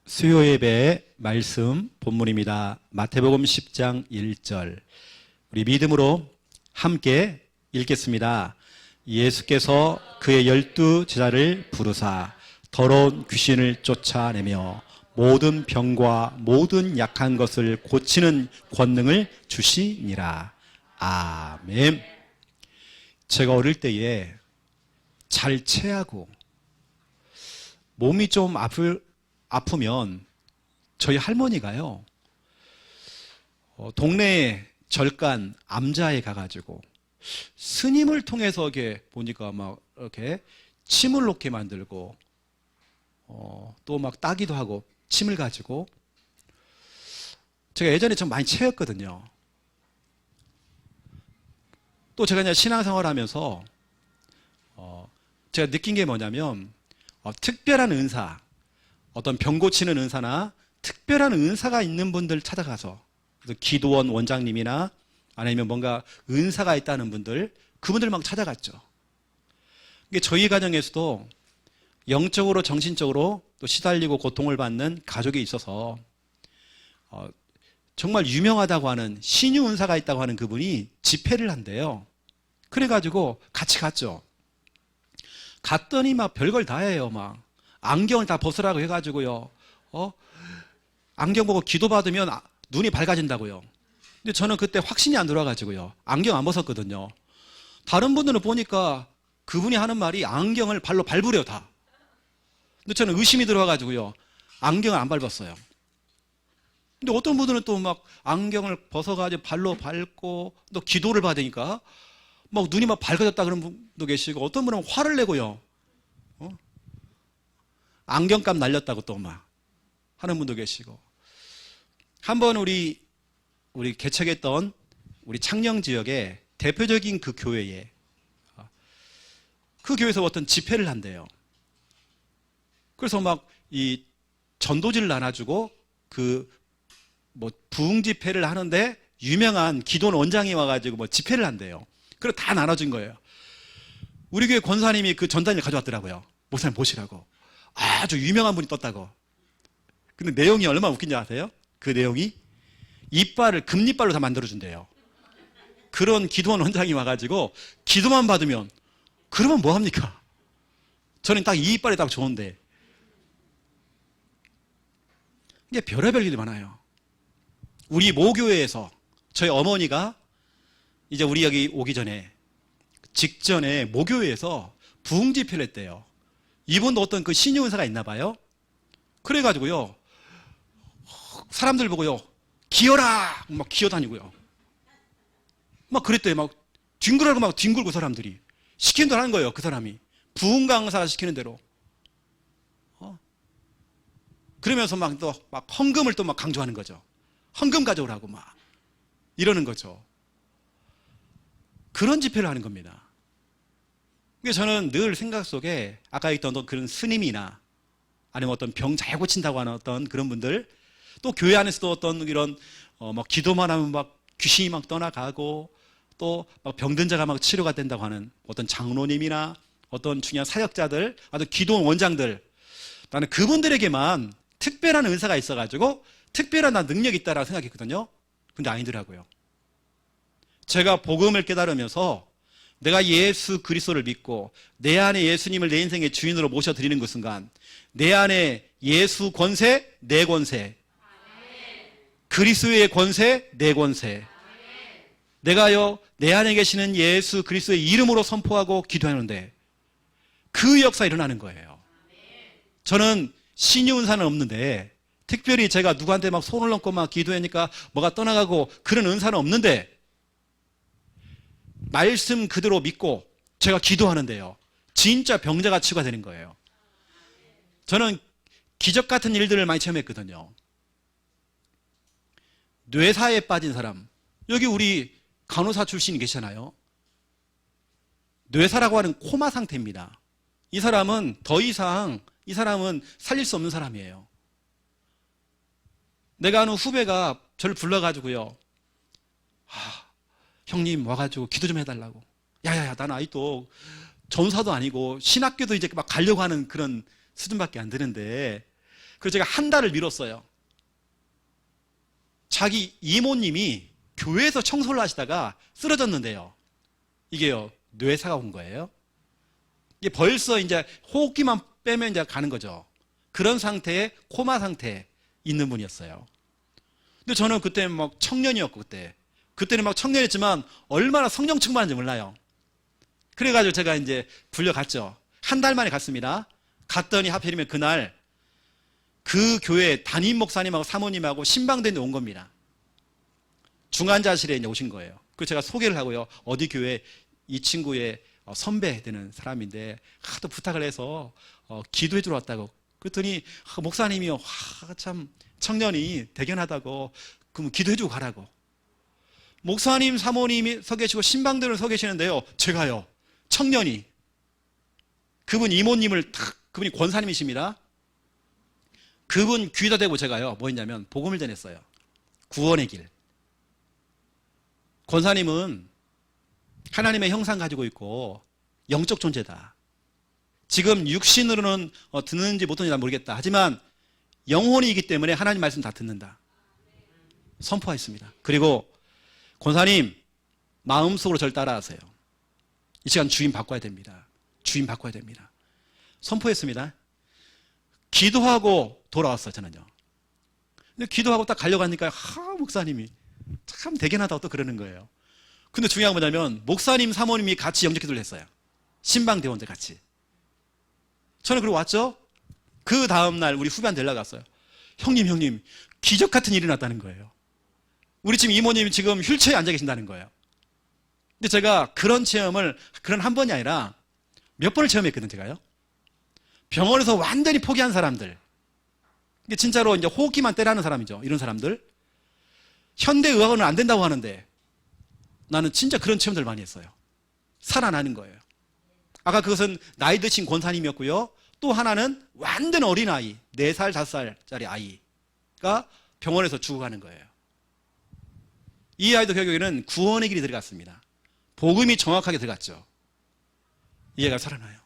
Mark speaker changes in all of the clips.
Speaker 1: 수요 예배 말씀 본문입니다. 마태복음 10장 1절. 우리 믿음으로 함께 읽겠습니다. 예수께서 그의 12제자를 부르사 더러운 귀신을 쫓아내며 모든 병과 모든 약한 것을 고치는 권능을 주시니라. 아멘. 제가 어릴 때에 잘 체하고 몸이 좀 아프면 저희 할머니가요, 동네 절간 암자에 가가지고 스님을 통해서 이렇게 보니까 막 이렇게 침을 놓게 만들고 또 막 따기도 하고 침을 가지고. 제가 예전에 좀 많이 체했거든요. 또 제가 이제 신앙생활하면서 제가 느낀 게 뭐냐면 특별한 은사, 어떤 병 고치는 은사나 특별한 은사가 있는 분들 찾아가서, 그래서 기도원 원장님이나 아니면 뭔가 은사가 있다는 분들, 그분들 막 찾아갔죠. 이게 저희 가정에서도 영적으로 정신적으로 또 시달리고 고통을 받는 가족이 있어서 정말 유명하다고 하는 신유 은사가 있다고 하는 그분이 집회를 한대요. 그래가지고 같이 갔죠. 갔더니 막 별걸 다 해요. 막 안경을 다 벗으라고 해가지고요. 안경 보고 기도받으면 눈이 밝아진다고요. 근데 저는 그때 확신이 안 들어와가지고요. 안경 안 벗었거든요. 다른 분들은 보니까 그분이 하는 말이 안경을 발로 밟으래요, 다. 근데 저는 의심이 들어와가지고요. 안경을 안 밟았어요. 근데 어떤 분들은 또 막 안경을 벗어가지고 발로 밟고 또 기도를 받으니까 막 눈이 막 밝아졌다 그런 분도 계시고, 어떤 분은 화를 내고요. 안경값 날렸다고 또 막 하는 분도 계시고. 한번 우리 개척했던 우리 창녕 지역의 대표적인 그 교회에, 그 교회에서 어떤 집회를 한대요. 그래서 막 이 전도지를 나눠주고 그 뭐 부흥 집회를 하는데 유명한 기도원 원장이 와가지고 뭐 집회를 한대요. 그래서 다 나눠준 거예요. 우리 교회 권사님이 그 전단지를 가져왔더라고요. 목사님 보시라고. 아주 유명한 분이 떴다고. 근데 내용이 얼마나 웃긴지 아세요? 그 내용이 이빨을 금리빨로 다 만들어준대요. 그런 기도원 원장이 와가지고 기도만 받으면, 그러면 뭐합니까? 저는 딱 이 이빨이 딱 좋은데. 이게 별의별 일이 많아요. 우리 모교회에서 저희 어머니가 이제 우리 여기 오기 전에 직전에 모교회에서 부흥 집회를 했대요. 이분도 어떤 그 신유 은사가 있나 봐요. 그래가지고요, 사람들 보고요, 기어라! 막 기어다니고요. 막 그랬대요. 막 뒹굴고 막 뒹굴고 사람들이. 시키는 대로 하는 거예요, 그 사람이. 부흥 강사가 시키는 대로. 그러면서 막 또 막 헌금을 또 막 강조하는 거죠. 헌금 가져오라고 막 이러는 거죠. 그런 집회를 하는 겁니다. 그래서 저는 늘 생각 속에 아까 있던 그런 스님이나 아니면 어떤 병 잘 고친다고 하는 어떤 그런 분들, 또 교회 안에서도 어떤 이런 막 기도만 하면 막 귀신이 막 떠나가고 또 막 병든 자가 막 치료가 된다고 하는 어떤 장로님이나 어떤 중요한 사역자들, 아주 기도원 원장들, 나는 그분들에게만 특별한 은사가 있어가지고 특별한 능력이 있다라고 생각했거든요. 근데 아니더라고요. 제가 복음을 깨달으면서 내가 예수 그리스도를 믿고 내 안에 예수님을 내 인생의 주인으로 모셔드리는 그 순간, 내 안에 예수 권세, 내 권세, 그리스도의 권세, 내 권세, 내가요 내 안에 계시는 예수 그리스도의 이름으로 선포하고 기도하는데 그 역사가 일어나는 거예요. 저는 신유 은사는 없는데, 특별히 제가 누구한테 막 손을 얹고 막 기도하니까 뭐가 떠나가고 그런 은사는 없는데, 말씀 그대로 믿고 제가 기도하는데요, 진짜 병자가 치유가 되는 거예요. 저는 기적 같은 일들을 많이 체험했거든요. 뇌사에 빠진 사람, 여기 우리 간호사 출신이 계시잖아요. 뇌사라고 하는 코마 상태입니다. 이 사람은 더 이상 이 사람은 살릴 수 없는 사람이에요. 내가 아는 후배가 저를 불러가지고요, 형님 와가지고 기도 좀 해달라고. 야야야, 나는 아직도 전사도 아니고 신학교도 이제 막 가려고 하는 그런 수준밖에 안 되는데 그래서 제가 한 달을 미뤘어요. 자기 이모님이 교회에서 청소를 하시다가 쓰러졌는데요. 이게요, 뇌사가 온 거예요. 이게 벌써 이제 호흡기만 빼면 이제 가는 거죠. 그런 상태에 코마 상태에 있는 분이었어요. 근데 저는 그때 막 청년이었고, 그때는 막 청년이었지만 얼마나 성령 충만한지 몰라요. 그래가지고 제가 이제 불려갔죠. 한 달 만에 갔습니다. 갔더니 하필이면 그날 그 교회 담임 목사님하고 사모님하고 신방대인데 온 겁니다. 중환자실에 이제 오신 거예요. 그래서 제가 소개를 하고요. 어디 교회 이 친구의 선배 되는 사람인데 하도 부탁을 해서 기도해 주러 왔다고. 그랬더니 목사님이요, 참 청년이 대견하다고 그럼 기도해 주고 가라고. 목사님 사모님이 서 계시고 신방대로 서 계시는데요, 제가요, 청년이 그분 이모님을 그분이 권사님이십니다. 그분 귀에다 대고 제가요, 뭐 했냐면 복음을 전했어요. 구원의 길. 권사님은 하나님의 형상 가지고 있고 영적 존재다. 지금 육신으로는 듣는지 못 듣는지 모르겠다. 하지만 영혼이기 때문에 하나님 말씀 다 듣는다. 선포했습니다. 그리고 권사님, 마음속으로 저를 따라하세요. 이 시간 주인 바꿔야 됩니다. 주인 바꿔야 됩니다. 선포했습니다. 기도하고 돌아왔어요, 저는요. 근데 기도하고 딱 가려고 하니까 목사님이 참 대견하다고 또 그러는 거예요. 근데 중요한 건 뭐냐면 목사님 사모님이 같이 영접기도를 했어요. 신방대원들 같이. 저는 그리고 왔죠. 그 다음날 우리 후배한테 연락 왔어요. 형님 기적 같은 일이 났다는 거예요. 우리 지금 이모님이 지금 휠체어에 앉아 계신다는 거예요. 근데 제가 그런 체험을 그런 한 번이 아니라 몇 번을 체험했거든요. 제가요. 병원에서 완전히 포기한 사람들, 이게 진짜로 이제 호흡기만 떼라는 사람이죠. 이런 사람들. 현대의학은 안 된다고 하는데 나는 진짜 그런 체험들 많이 했어요. 살아나는 거예요. 아까 그것은 나이 드신 권사님이었고요. 또 하나는 완전 어린아이, 4살, 5살짜리 아이가 병원에서 죽어가는 거예요. 이 아이도 결국에는 구원의 길이 들어갔습니다. 복음이 정확하게 들어갔죠. 이 애가 살아나요.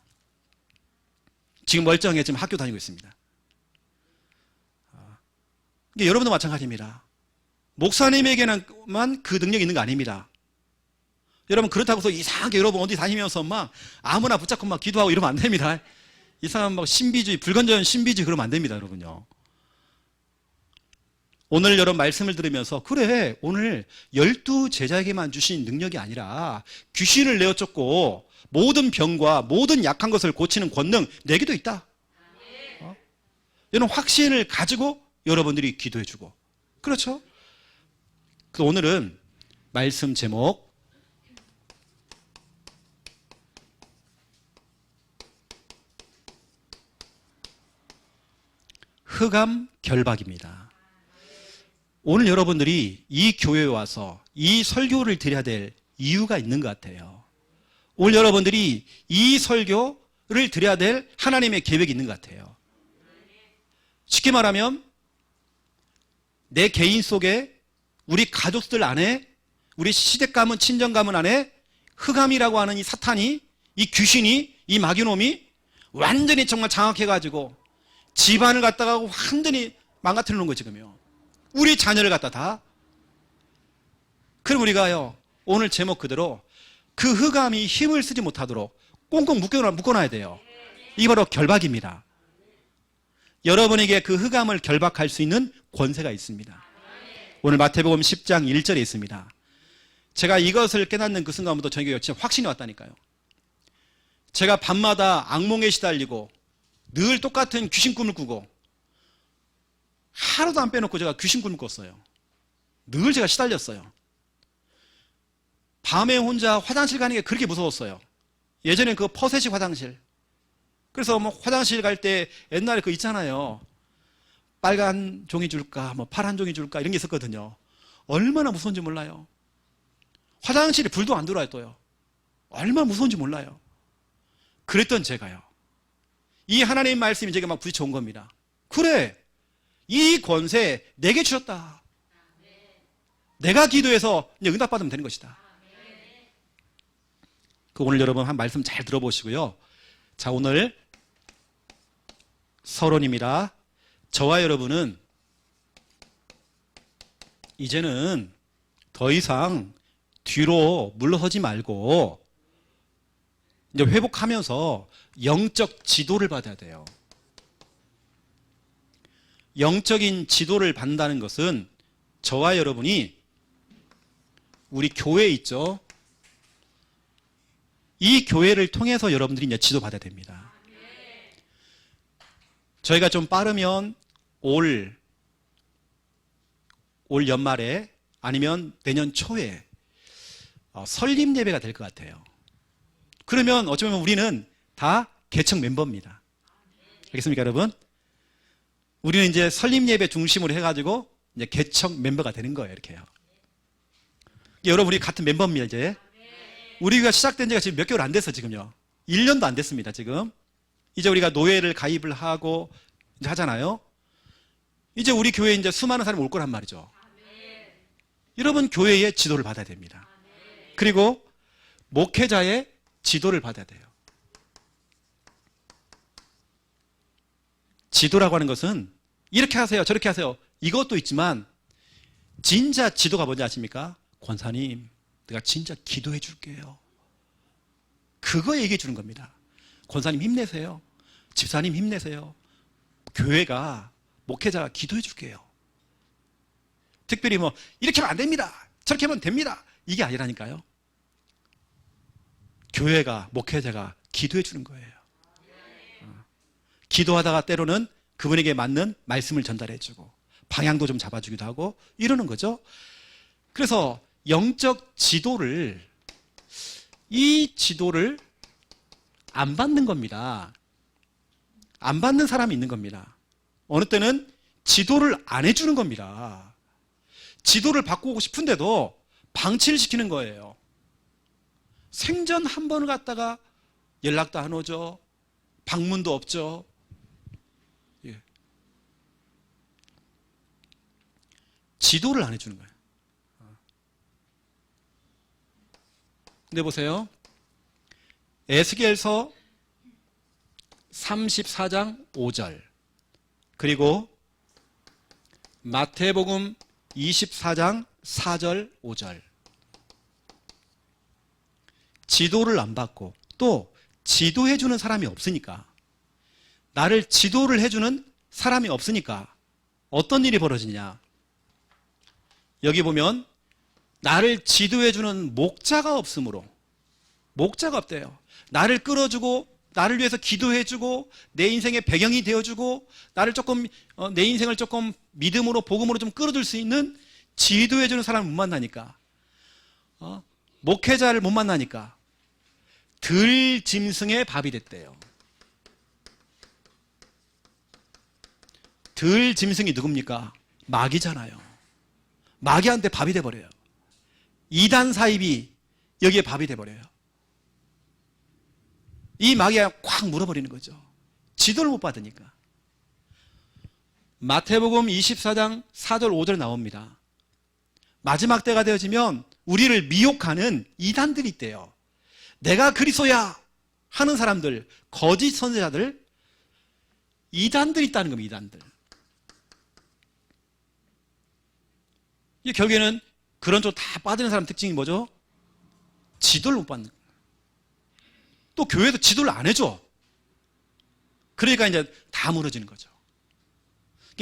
Speaker 1: 지금 멀쩡해 지금 학교 다니고 있습니다. 이게 여러분도 마찬가지입니다. 목사님에게만 그 능력이 있는 거 아닙니다. 여러분 그렇다고 해서 이상하게 여러분 어디 다니면서 막 아무나 붙잡고 막 기도하고 이러면 안 됩니다. 이상한 막 신비주의, 불건전한 신비주의 그러면 안 됩니다, 여러분요. 오늘 여러분 말씀을 들으면서 그래, 오늘 12제자에게만 주신 능력이 아니라 귀신을 내어 쫓고 모든 병과 모든 약한 것을 고치는 권능 내게도 있다. 이런 확신을 가지고 여러분들이 기도해주고, 그렇죠? 그래서 오늘은 말씀 제목 흑암 결박입니다. 오늘 여러분들이 이 교회에 와서 이 설교를 드려야 될 이유가 있는 것 같아요. 오늘 여러분들이 이 설교를 드려야 될 하나님의 계획이 있는 것 같아요. 쉽게 말하면 내 개인 속에, 우리 가족들 안에, 우리 시댁 가문, 친정 가문 안에 흑암이라고 하는 이 사탄이, 이 귀신이, 이 마귀놈이 완전히 정말 장악해가지고 집안을 갖다가 완전히 망가뜨려 놓은 거예요, 지금요. 우리 자녀를 갖다 다. 그럼 우리가요, 오늘 제목 그대로 그 흑암이 힘을 쓰지 못하도록 꽁꽁 묶어놔야 돼요. 이게 바로 결박입니다. 여러분에게 그 흑암을 결박할 수 있는 권세가 있습니다. 오늘 마태복음 10장 1절에 있습니다. 제가 이것을 깨닫는 그 순간부터 저에게 진짜 확신이 왔다니까요. 제가 밤마다 악몽에 시달리고 늘 똑같은 귀신 꿈을 꾸고 하루도 안 빼놓고 제가 귀신 꿈을 꿨어요. 늘 제가 시달렸어요. 밤에 혼자 화장실 가는 게 그렇게 무서웠어요. 예전엔 그 퍼셋식 화장실. 그래서 뭐 화장실 갈 때 옛날에 그 있잖아요. 빨간 종이 줄까, 뭐 파란 종이 줄까 이런 게 있었거든요. 얼마나 무서운지 몰라요. 화장실에 불도 안 들어와요, 또요. 얼마나 무서운지 몰라요. 그랬던 제가요. 이 하나님의 말씀이 제게 막 부딪혀 온 겁니다. 그래, 이 권세 내게 주셨다. 내가 기도해서 이제 응답받으면 되는 것이다. 그 오늘 여러분 한 말씀 잘 들어보시고요. 자, 오늘 서론입니다. 저와 여러분은 이제는 더 이상 뒤로 물러서지 말고 이제 회복하면서 영적 지도를 받아야 돼요. 영적인 지도를 받는다는 것은 저와 여러분이 우리 교회 있죠. 이 교회를 통해서 여러분들이 이제 지도받아야 됩니다. 저희가 좀 빠르면 올 연말에 아니면 내년 초에 설립 예배가 될 것 같아요. 그러면 어쩌면 우리는 다 개척 멤버입니다. 알겠습니까, 여러분? 우리는 이제 설립 예배 중심으로 해가지고 이제 개척 멤버가 되는 거예요, 이렇게요. 여러분, 우리 같은 멤버입니다, 이제. 우리가 시작된 지가 지금 몇 개월 안 됐어, 지금요. 1년도 안 됐습니다, 지금. 이제 우리가 노예를 가입을 하고 이제 하잖아요. 이제 우리 교회에 이제 수많은 사람이 올 거란 말이죠. 여러분, 교회의 지도를 받아야 됩니다. 그리고 목회자의 지도를 받아야 돼요. 지도라고 하는 것은 이렇게 하세요, 저렇게 하세요. 이것도 있지만 진짜 지도가 뭔지 아십니까? 권사님, 내가 진짜 기도해 줄게요. 그거 얘기해 주는 겁니다. 권사님 힘내세요. 집사님 힘내세요. 교회가, 목회자가 기도해 줄게요. 특별히 뭐 이렇게 하면 안 됩니다, 저렇게 하면 됩니다, 이게 아니라니까요. 교회가, 목회자가 기도해 주는 거예요. 기도하다가 때로는 그분에게 맞는 말씀을 전달해 주고 방향도 좀 잡아주기도 하고 이러는 거죠. 그래서 영적 지도를, 이 지도를 안 받는 겁니다. 안 받는 사람이 있는 겁니다. 어느 때는 지도를 안 해주는 겁니다. 지도를 바꾸고 싶은데도 방치를 시키는 거예요. 생전 한 번을 갖다가 연락도 안 오죠. 방문도 없죠. 예. 지도를 안 해주는 거예요. 근데 보세요. 에스겔서 34장 5절 그리고 마태복음 24장 4절 5절 지도를 안 받고 또 지도해주는 사람이 없으니까, 나를 지도를 해주는 사람이 없으니까 어떤 일이 벌어지냐. 여기 보면 나를 지도해주는 목자가 없으므로, 목자가 없대요. 나를 끌어주고 나를 위해서 기도해주고 내 인생의 배경이 되어주고 나를 조금 내 인생을 조금 믿음으로 복음으로 좀 끌어줄 수 있는 지도해주는 사람을 못 만나니까, 목회자를 못 만나니까 들짐승의 밥이 됐대요. 들짐승이 누굽니까? 마귀잖아요. 마귀한테 밥이 돼버려요. 이단 사입이 여기에 밥이 돼버려요. 이 마귀가 꽉 물어버리는 거죠. 지도를 못 받으니까. 마태복음 24장 4절 5절 나옵니다. 마지막 때가 되어지면 우리를 미혹하는 이단들이 있대요. 내가 그리스도야 하는 사람들, 거짓 선지자들, 이단들이 있다는 겁니다. 이단들. 이 결국에는 그런 쪽 다 빠지는 사람 특징이 뭐죠? 지도를 못 받는 거예요. 또 교회도 지도를 안 해줘. 그러니까 이제 다 무너지는 거죠.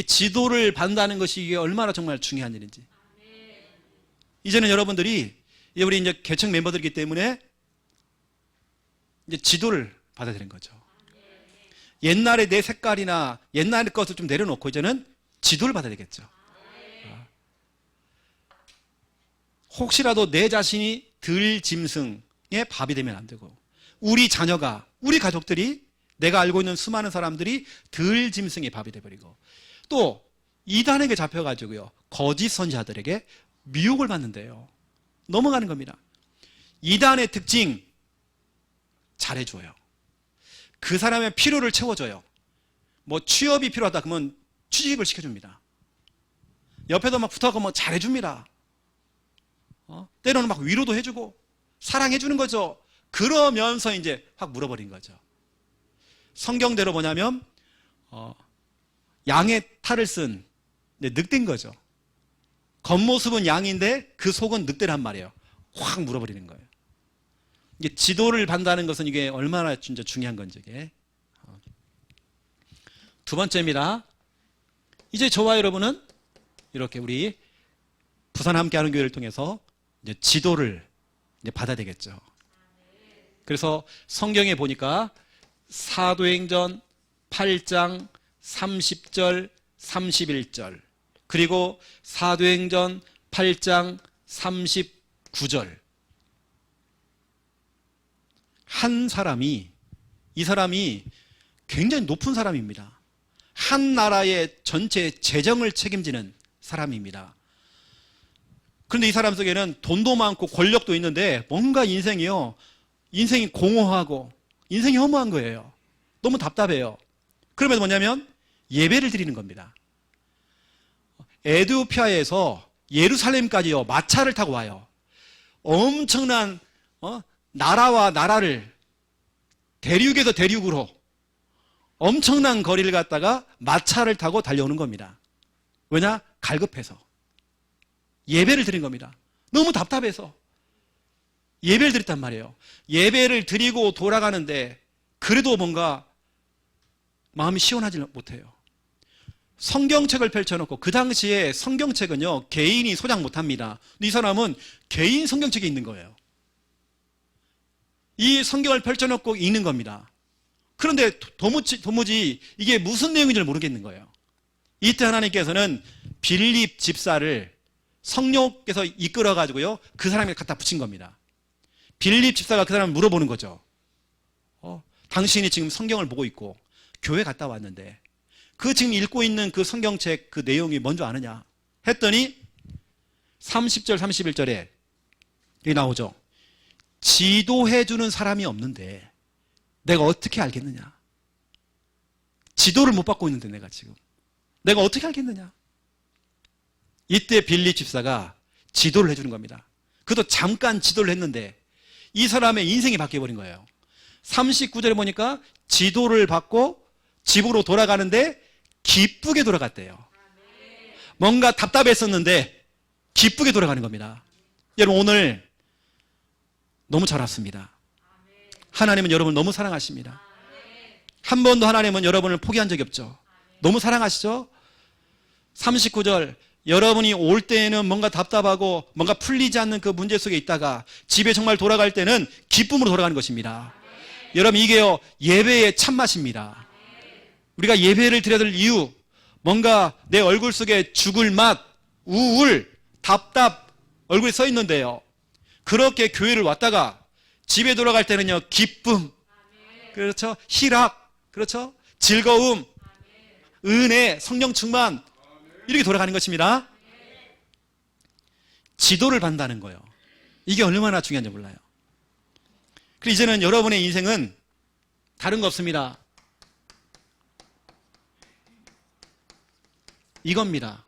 Speaker 1: 지도를 받는다는 것이 이게 얼마나 정말 중요한 일인지. 이제는 여러분들이, 우리 이제 개척 멤버들이기 때문에 이제 지도를 받아야 되는 거죠. 옛날에 내 색깔이나 옛날의 것을 좀 내려놓고 이제는 지도를 받아야 되겠죠. 혹시라도 내 자신이 들짐승의 밥이 되면 안 되고, 우리 자녀가, 우리 가족들이, 내가 알고 있는 수많은 사람들이 들짐승의 밥이 돼버리고, 또 이단에게 잡혀가지고요, 거짓 선지자들에게 미혹을 받는데요, 넘어가는 겁니다. 이단의 특징, 잘해줘요. 그 사람의 필요를 채워줘요. 뭐 취업이 필요하다 그러면 취직을 시켜줍니다. 옆에도 막 붙어가고 뭐 잘해줍니다. 때로는 막 위로도 해주고 사랑해주는 거죠. 그러면서 이제 확 물어버린 거죠. 성경대로 뭐냐면 양의 탈을 쓴 늑대인 거죠. 겉모습은 양인데 그 속은 늑대란 말이에요. 확 물어버리는 거예요. 이게 지도를 받는다는 것은 이게 얼마나 진짜 중요한 건지. 이게. 두 번째입니다. 이제 저와 여러분은 이렇게 우리 부산 함께하는 교회를 통해서 이제 지도를 이제 받아야 되겠죠. 그래서 성경에 보니까 사도행전 8장 30절 31절 그리고 사도행전 8장 39절 한 사람이 이 사람이 굉장히 높은 사람입니다. 한 나라의 전체 재정을 책임지는 사람입니다. 그런데 이 사람 속에는 돈도 많고 권력도 있는데 뭔가 인생이 공허하고 인생이 허무한 거예요. 너무 답답해요. 그러면서 뭐냐면 예배를 드리는 겁니다. 에티오피아에서 예루살렘까지요 마차를 타고 와요. 엄청난 나라와 나라를 대륙에서 대륙으로 엄청난 거리를 갔다가 마차를 타고 달려오는 겁니다. 왜냐? 갈급해서 예배를 드린 겁니다. 너무 답답해서 예배를 드렸단 말이에요. 예배를 드리고 돌아가는데 그래도 뭔가 마음이 시원하지 못해요. 성경책을 펼쳐놓고 그 당시에 성경책은요 개인이 소장 못합니다. 이 사람은 개인 성경책이 있는 거예요. 이 성경을 펼쳐놓고 읽는 겁니다. 그런데 도무지 이게 무슨 내용인지 모르겠는 거예요. 이때 하나님께서는 빌립 집사를 성령께서 이끌어가지고요 그 사람에 갖다 붙인 겁니다. 빌립 집사가 그 사람을 물어보는 거죠. 당신이 지금 성경을 보고 있고 교회 갔다 왔는데 그 지금 읽고 있는 그 성경책 그 내용이 뭔지 아느냐 했더니 30절 31절에 여기 나오죠. 지도해주는 사람이 없는데 내가 어떻게 알겠느냐. 지도를 못 받고 있는데 내가 어떻게 알겠느냐. 이때 빌립 집사가 지도를 해주는 겁니다. 그도 잠깐 지도를 했는데 이 사람의 인생이 바뀌어버린 거예요. 39절에 보니까 지도를 받고 집으로 돌아가는데 기쁘게 돌아갔대요. 뭔가 답답했었는데 기쁘게 돌아가는 겁니다. 여러분 오늘 너무 잘 왔습니다. 하나님은 여러분을 너무 사랑하십니다. 한 번도 하나님은 여러분을 포기한 적이 없죠. 너무 사랑하시죠? 39절 여러분이 올 때에는 뭔가 답답하고 뭔가 풀리지 않는 그 문제 속에 있다가 집에 정말 돌아갈 때는 기쁨으로 돌아가는 것입니다. 여러분 이게요 예배의 참맛입니다. 우리가 예배를 드려야 될 이유 뭔가 내 얼굴 속에 죽을 맛, 우울, 답답 얼굴에 써 있는데요. 그렇게 교회를 왔다가 집에 돌아갈 때는요 기쁨, 그렇죠? 희락, 그렇죠? 즐거움, 은혜, 성령 충만 이렇게 돌아가는 것입니다. 지도를 받는다는 거예요. 이게 얼마나 중요한지 몰라요. 그리고 이제는 여러분의 인생은 다른 거 없습니다. 이겁니다.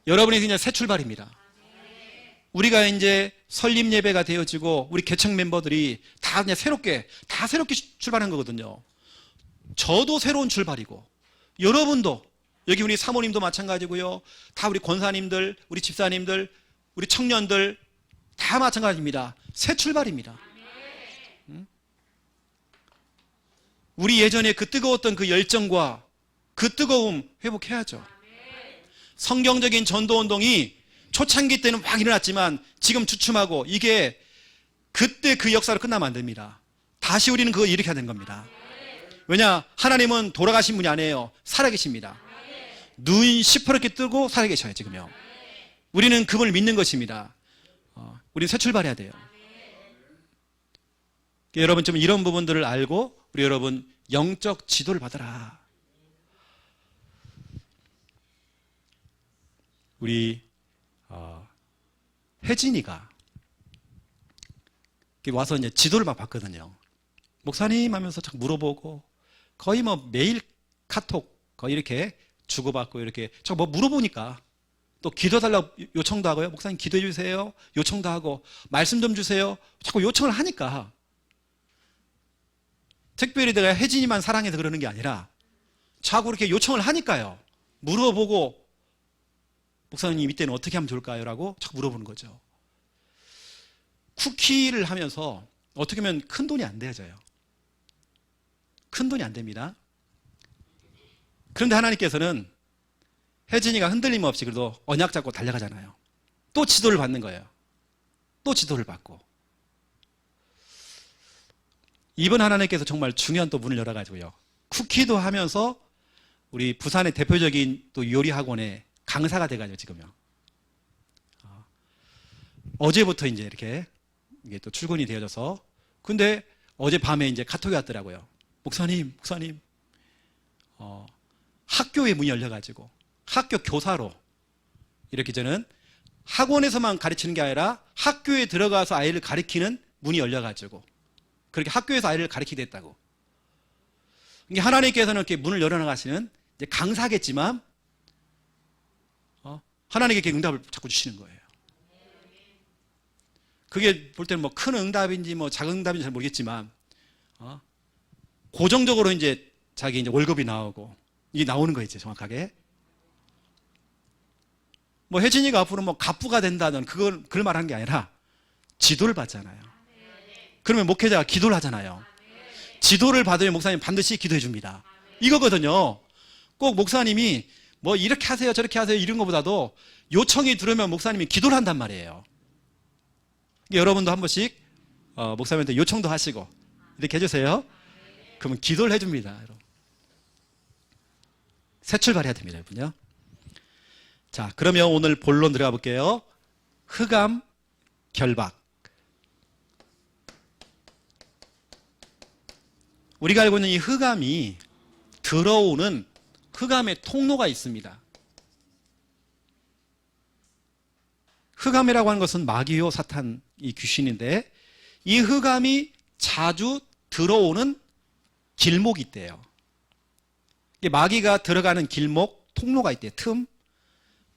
Speaker 1: 여러분의 그냥 새 출발입니다. 우리가 이제 설립 예배가 되어지고 우리 개척 멤버들이 다 그냥 새롭게 출발한 거거든요. 저도 새로운 출발이고 여러분도 여기 우리 사모님도 마찬가지고요. 다 우리 권사님들, 우리 집사님들, 우리 청년들 다 마찬가지입니다. 새 출발입니다. 우리 예전에 그 뜨거웠던 그 열정과 그 뜨거움 회복해야죠. 성경적인 전도운동이 초창기 때는 막 일어났지만 지금 주춤하고 이게 그때 그 역사로 끝나면 안 됩니다. 다시 우리는 그거 일으켜야 되는 겁니다. 왜냐? 하나님은 돌아가신 분이 아니에요. 살아계십니다. 눈 시퍼렇게 뜨고 살아계셔요 지금요. 우리는 그분을 믿는 것입니다. 우리는 새 출발해야 돼요. 여러분 좀 이런 부분들을 알고 우리 여러분 영적 지도를 받아라. 우리 혜진이가 와서 이제 지도를 막 봤거든요. 목사님 하면서 자꾸 물어보고 거의 뭐 매일 카톡 거의 이렇게 주고받고 이렇게 자꾸 뭐 물어보니까 또 기도해달라고 요청도 하고요. 목사님 기도해 주세요. 요청도 하고 말씀 좀 주세요. 자꾸 요청을 하니까 특별히 내가 혜진이만 사랑해서 그러는 게 아니라 자꾸 이렇게 요청을 하니까요. 물어보고 목사님 이때는 어떻게 하면 좋을까요? 라고 자꾸 물어보는 거죠. 쿠키를 하면서 어떻게 하면 큰 돈이 안 되어져요. 큰 돈이 안 됩니다. 그런데 하나님께서는 혜진이가 흔들림 없이 그래도 언약 잡고 달려가잖아요. 또 지도를 받는 거예요. 또 지도를 받고. 이번 하나님께서 정말 중요한 또 문을 열어가지고요. 쿠키도 하면서 우리 부산의 대표적인 또 요리 학원의 강사가 돼가지고 지금요. 어제부터 이제 이렇게 이게 또 출근이 되어져서 근데 어젯밤에 이제 카톡이 왔더라고요. 목사님, 학교에 문이 열려가지고 학교 교사로 이렇게 저는 학원에서만 가르치는 게 아니라 학교에 들어가서 아이를 가르치는 문이 열려가지고 그렇게 학교에서 아이를 가르치게 됐다고. 이게 하나님께서는 이렇게 문을 열어나가시는 이제 강사겠지만 하나님께 이렇게 응답을 자꾸 주시는 거예요. 그게 볼 때는 뭐 큰 응답인지 뭐 작은 응답인지 잘 모르겠지만 고정적으로 이제 자기 이제 월급이 나오고 이게 나오는 거예요, 이제 정확하게. 뭐 혜진이가 앞으로 뭐 갑부가 된다는 그걸 말하는 게 아니라 지도를 받잖아요. 그러면 목회자가 기도를 하잖아요. 지도를 받으면 목사님 반드시 기도해 줍니다. 이거거든요. 꼭 목사님이 뭐 이렇게 하세요 저렇게 하세요 이런 것보다도 요청이 들으면 목사님이 기도를 한단 말이에요. 여러분도 한 번씩 목사님한테 요청도 하시고 이렇게 해주세요. 그러면 기도를 해줍니다. 여러분. 새 출발해야 됩니다. 여러분요. 자, 그러면 오늘 본론 들어가 볼게요. 흑암, 결박. 우리가 알고 있는 이 흑암이 들어오는 흑암의 통로가 있습니다. 흑암이라고 하는 것은 마귀요 사탄 이 귀신인데 이 흑암이 자주 들어오는 길목이 있대요. 마귀가 들어가는 길목, 통로가 있대요. 틈.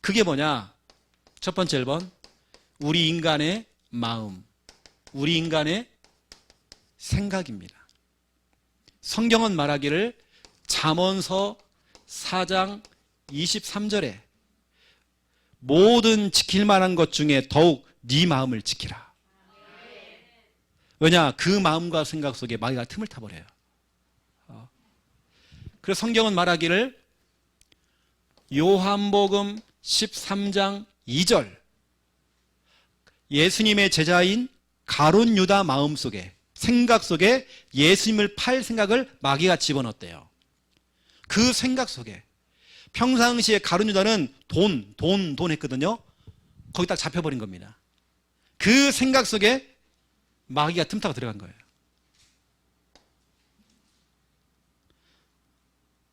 Speaker 1: 그게 뭐냐? 첫 번째 1번 우리 인간의 마음, 우리 인간의 생각입니다. 성경은 말하기를 잠언서 4장 23절에 모든 지킬 만한 것 중에 더욱 네 마음을 지키라. 왜냐? 그 마음과 생각 속에 마귀가 틈을 타버려요. 그래서 성경은 말하기를 요한복음 13장 2절 예수님의 제자인 가룟 유다 마음속에 생각 속에 예수님을 팔 생각을 마귀가 집어넣었대요. 그 생각 속에 평상시에 가룟 유다는 돈 했거든요. 거기 딱 잡혀버린 겁니다. 그 생각 속에 마귀가 틈타고 들어간 거예요.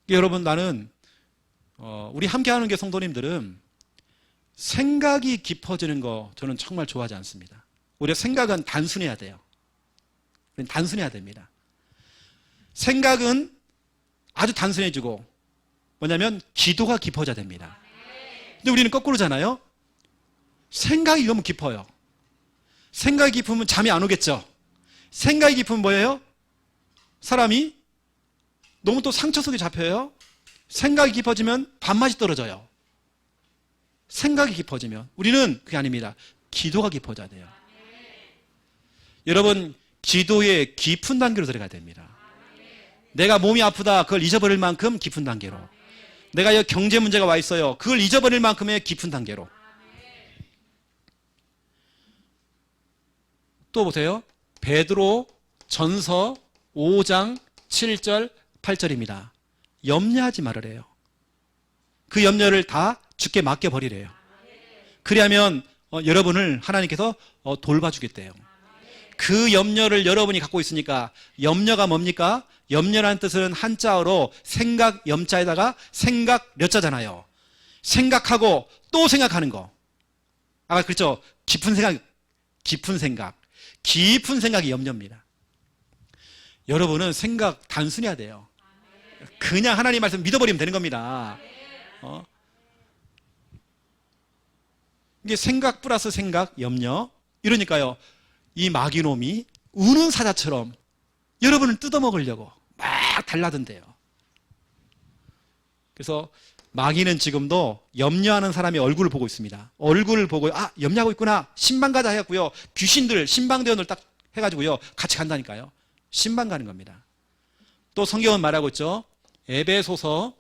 Speaker 1: 여러분 나는 우리 함께하는 게 성도님들은 생각이 깊어지는 거 저는 정말 좋아하지 않습니다. 오히려 생각은 단순해야 돼요. 단순해야 됩니다. 생각은 아주 단순해지고 뭐냐면 기도가 깊어져야 됩니다. 근데 우리는 거꾸로잖아요. 생각이 너무 깊어요. 생각이 깊으면 잠이 안 오겠죠. 생각이 깊으면 뭐예요? 사람이 너무 또 상처 속에 잡혀요. 생각이 깊어지면 밥맛이 떨어져요. 생각이 깊어지면 우리는 그게 아닙니다. 기도가 깊어져야 돼요. 여러분 기도의 깊은 단계로 들어가야 됩니다. 내가 몸이 아프다 그걸 잊어버릴 만큼 깊은 단계로, 내가 여기 경제 문제가 와 있어요 그걸 잊어버릴 만큼의 깊은 단계로. 또 보세요. 베드로 전서 5장 7절 8절입니다. 염려하지 말으래요. 그 염려를 다 주께 맡겨버리래요. 그리하면 여러분을 하나님께서 돌봐주겠대요. 그 염려를 여러분이 갖고 있으니까 염려가 뭡니까? 염려라는 뜻은 한자어로 생각 염자에다가 생각 려자잖아요. 생각하고 또 생각하는 거. 아까 그랬죠? 깊은 생각이 염려입니다. 여러분은 생각 단순해야 돼요. 그냥 하나님 말씀 믿어버리면 되는 겁니다. 이게 생각 플러스 생각, 염려. 이러니까요, 이 마귀놈이 우는 사자처럼 여러분을 뜯어먹으려고 막 달라든대요. 그래서 마귀는 지금도 염려하는 사람의 얼굴을 보고 있습니다. 얼굴을 보고 염려하고 있구나. 신방 가자 해갖고요. 귀신들 신방대원을 딱 해가지고요. 같이 간다니까요. 신방 가는 겁니다. 또 성경은 말하고 있죠. 에베소서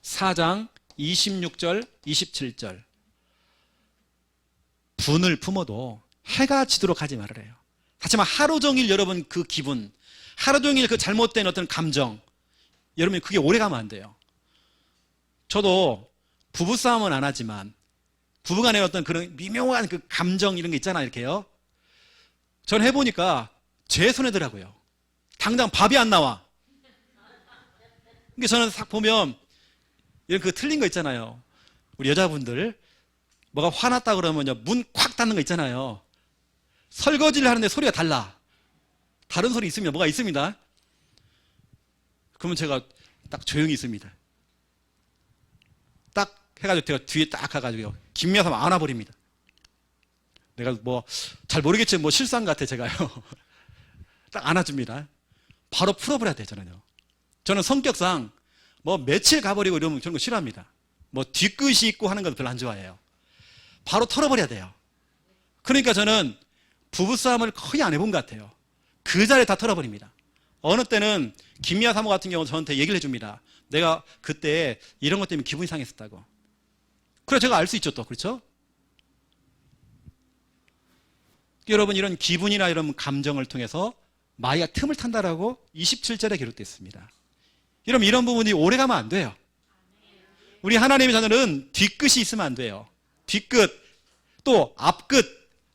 Speaker 1: 4장 26절 27절 분을 품어도 해가 지도록 하지 말으래요. 하지만 하루 종일 여러분 그 기분, 하루 종일 그 잘못된 어떤 감정, 여러분 그게 오래가면 안 돼요. 저도 부부싸움은 안 하지만 부부간의 어떤 그런 미묘한 그 감정 이런 게 있잖아요. 이렇게요. 전 해보니까 제 손해더라고요. 당장 밥이 안 나와. 그러니까 저는 딱 보면 이런 그 틀린 거 있잖아요. 우리 여자분들 뭐가 화났다 그러면요 문 콱 닫는 거 있잖아요. 설거지를 하는데 소리가 달라. 다른 소리 있으면 뭐가 있습니다. 그러면 제가 딱 조용히 있습니다. 딱 해가지고 제가 뒤에 딱 가가지고요 김미아 사람 안아버립니다. 내가 뭐 잘 모르겠지만 뭐 실수한 것 같아 제가요. 딱 안아줍니다. 바로 풀어버려야 돼요. 저는 성격상 뭐 며칠 가버리고 이러면 저런 거 싫어합니다. 뭐 뒤끝이 있고 하는 건 별로 안 좋아해요. 바로 털어버려야 돼요. 그러니까 저는 부부싸움을 거의 안 해본 것 같아요. 그 자리에 다 털어버립니다. 어느 때는 김미아 사모 같은 경우는 저한테 얘기를 해줍니다. 내가 그때 이런 것 때문에 기분이 상했었다고. 그래 제가 알 수 있죠 또. 그렇죠? 여러분 이런 기분이나 이런 감정을 통해서 마귀가 틈을 탄다라고 27절에 기록되어 있습니다. 여러분 이런 부분이 오래가면 안 돼요. 우리 하나님의 자녀는 뒤끝이 있으면 안 돼요. 뒤끝 또 앞끝.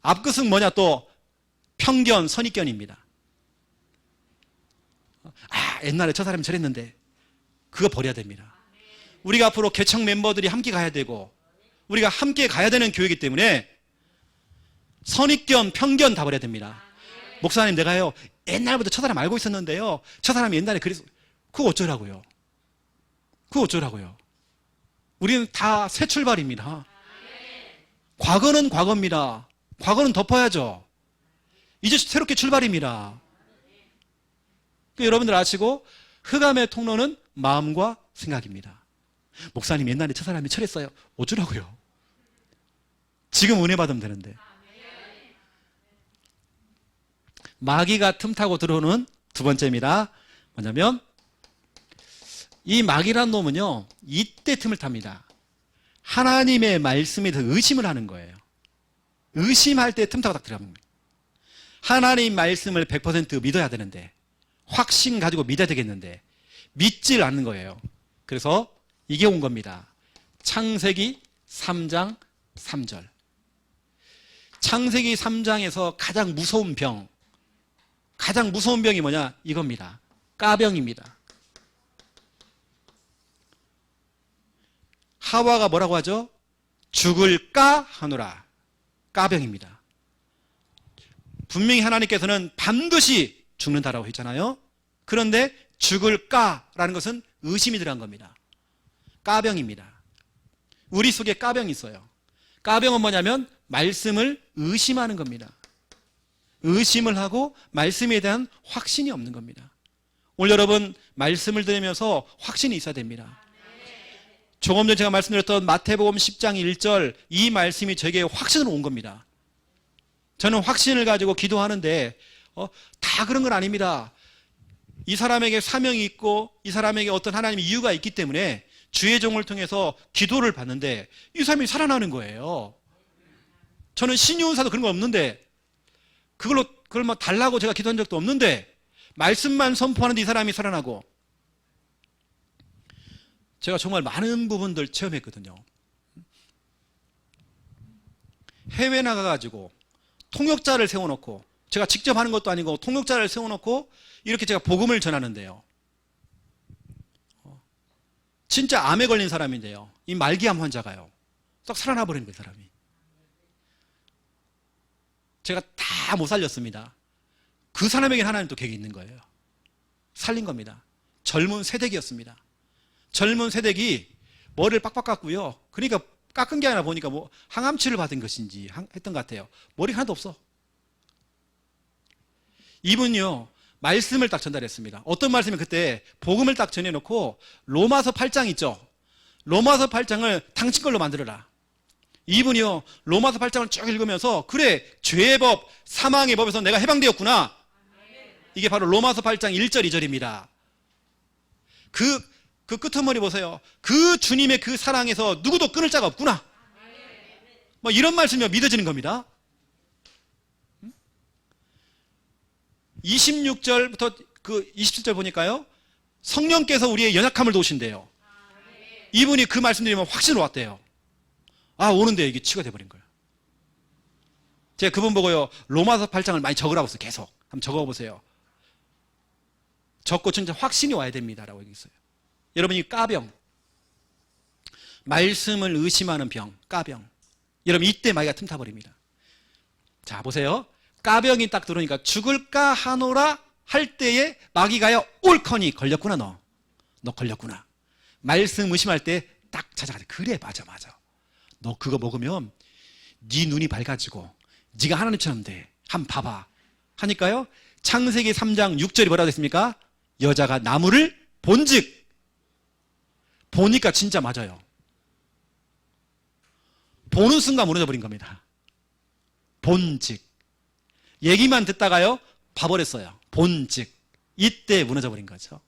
Speaker 1: 앞끝은 뭐냐 또 편견 선입견입니다. 옛날에 저 사람이 저랬는데 그거 버려야 됩니다. 우리가 앞으로 개척 멤버들이 함께 가야 되고 우리가 함께 가야 되는 교회이기 때문에 선입견 편견 다 버려야 됩니다. 목사님 내가요 옛날부터 저 사람 알고 있었는데요 저 사람이 옛날에 그래서 그거 어쩌라고요. 그거 어쩌라고요. 우리는 다 새 출발입니다. 과거는 과거입니다. 과거는 덮어야죠. 이제 새롭게 출발입니다. 여러분들 아시고 흑암의 통로는 마음과 생각입니다. 목사님 옛날에 저 사람이 철했어요. 어쩌라고요. 지금 은혜 받으면 되는데. 마귀가 틈타고 들어오는 두 번째입니다. 뭐냐면 이 마귀란 놈은요 이때 틈을 탑니다. 하나님의 말씀에 대해서 의심을 하는 거예요. 의심할 때 틈타고 딱 들어갑니다. 하나님 말씀을 100% 믿어야 되는데 확신 가지고 믿어야 되겠는데 믿질 않는 거예요. 그래서 이게 온 겁니다. 창세기 3장 3절. 창세기 3장에서 가장 무서운 병이 뭐냐? 이겁니다. 까병입니다. 하와가 뭐라고 하죠? 죽을까 하노라. 까병입니다. 분명히 하나님께서는 반드시 죽는다라고 했잖아요. 그런데 죽을까라는 것은 의심이 들어간 겁니다. 까병입니다. 우리 속에 까병이 있어요. 까병은 뭐냐면 말씀을 의심하는 겁니다. 의심을 하고 말씀에 대한 확신이 없는 겁니다. 오늘 여러분 말씀을 들으면서 확신이 있어야 됩니다. 조금 전 제가 말씀드렸던 마태복음 10장 1절 이 말씀이 저에게 확신으로 온 겁니다. 저는 확신을 가지고 기도하는데 다 그런 건 아닙니다. 이 사람에게 사명이 있고 이 사람에게 어떤 하나님의 이유가 있기 때문에 주의 종을 통해서 기도를 받는데 이 사람이 살아나는 거예요. 저는 신유은사도 그런 거 없는데 그걸 뭐 달라고 제가 기도한 적도 없는데 말씀만 선포하는데 이 사람이 살아나고 제가 정말 많은 부분들 체험했거든요. 해외 나가가지고 통역자를 세워놓고 제가 직접 하는 것도 아니고 통역자를 세워놓고 이렇게 제가 복음을 전하는데요. 진짜 암에 걸린 사람인데요. 이 말기암 환자가요. 딱 살아나 버린 거예요, 사람이. 제가 다 못 살렸습니다. 그 사람에게는 하나님 또 계획이 있는 거예요. 살린 겁니다. 젊은 새댁이었습니다. 젊은 새댁이 머리를 빡빡 깎고요. 그러니까 깎은 게 아니라 보니까 뭐 항암치를 받은 것인지 했던 것 같아요. 머리가 하나도 없어. 이분요 말씀을 딱 전달했습니다. 어떤 말씀이 그때 복음을 딱 전해놓고 로마서 8장 있죠. 로마서 8장을 당신 걸로 만들어라. 이분이요, 로마서 8장을 쭉 읽으면서, 그래, 죄의 법, 사망의 법에서 내가 해방되었구나. 이게 바로 로마서 8장 1절, 2절입니다. 그 끄트머리 보세요. 그 주님의 그 사랑에서 누구도 끊을 자가 없구나. 뭐 이런 말씀이 믿어지는 겁니다. 26절부터 그 27절 보니까요, 성령께서 우리의 연약함을 도우신대요. 이분이 그 말씀 드리면 확신으로 왔대요. 아, 오는데 이게 치유가 돼버린 거예요. 제가 그분 보고요, 로마서 8장을 많이 적으라고 했어요. 계속 한번 적어보세요. 적고 진짜 확신이 와야 됩니다라고 얘기했어요. 여러분이 까병, 말씀을 의심하는 병, 까병. 여러분 이때 마귀가 틈타버립니다. 자, 보세요. 까병이 딱 들어오니까 죽을까 하노라 할 때에 마귀가요, 옳거니 걸렸구나. 너 걸렸구나. 말씀 의심할 때 딱 찾아가자. 그래, 맞아. 너 그거 먹으면 네 눈이 밝아지고 네가 하나님처럼 돼. 한번 봐봐. 하니까요, 창세기 3장 6절이 뭐라고 됐습니까? 여자가 나무를 본즉, 보니까 진짜 맞아요. 보는 순간 무너져 버린 겁니다. 본즉. 얘기만 듣다가요, 봐버렸어요. 본즉. 이때 무너져 버린 거죠.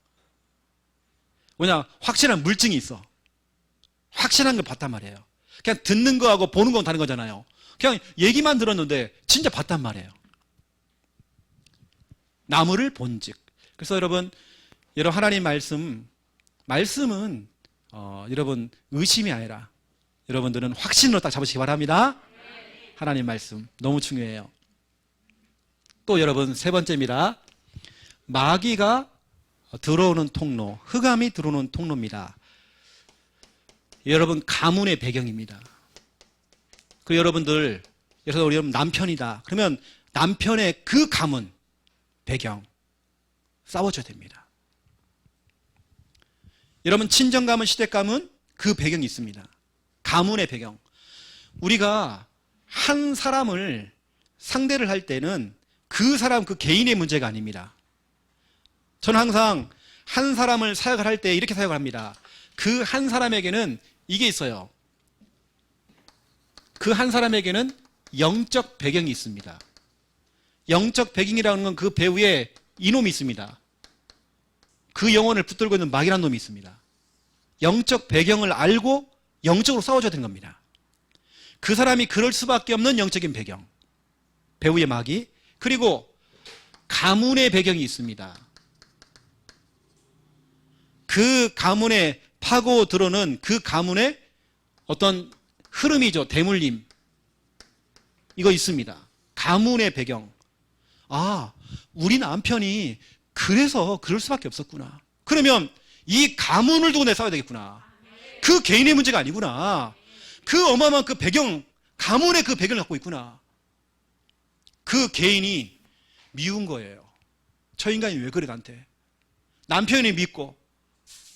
Speaker 1: 왜냐, 확실한 물증이 있어. 확실한 걸 봤단 말이에요. 그냥 듣는 거하고 보는 건 다른 거잖아요. 그냥 얘기만 들었는데 진짜 봤단 말이에요. 나무를 본즉. 그래서 여러분 하나님 말씀은 여러분 의심이 아니라 여러분들은 확신으로 딱 잡으시기 바랍니다. 하나님 말씀 너무 중요해요. 또 여러분 세 번째입니다. 마귀가 들어오는 통로, 흑암이 들어오는 통로입니다. 여러분 가문의 배경입니다. 그 여러분들, 예를 들어 우리 여러분 남편이다. 그러면 남편의 그 가문 배경 싸워줘야 됩니다. 여러분 친정 가문, 시댁 가문 그 배경이 있습니다. 가문의 배경. 우리가 한 사람을 상대를 할 때는 그 사람 그 개인의 문제가 아닙니다. 저는 항상 한 사람을 사역을 할 때 이렇게 사역을 합니다. 그 한 사람에게는 이게 있어요. 그 한 사람에게는 영적 배경이 있습니다. 영적 배경이라는 건 그 배후에 이놈이 있습니다. 그 영혼을 붙들고 있는 마귀라는 놈이 있습니다. 영적 배경을 알고 영적으로 싸워줘야 되는 겁니다. 그 사람이 그럴 수밖에 없는 영적인 배경, 배후의 마귀, 그리고 가문의 배경이 있습니다. 그 가문에 파고 들어오는 그 가문의 어떤 흐름이죠. 대물림. 이거 있습니다. 가문의 배경. 아, 우리 남편이 그래서 그럴 수밖에 없었구나. 그러면 이 가문을 두고 내 싸워야 되겠구나. 그 개인의 문제가 아니구나. 그 어마어마한 그 배경, 가문의 그 배경을 갖고 있구나. 그 개인이 미운 거예요. 저 인간이 왜 그래 나한테. 남편이 믿고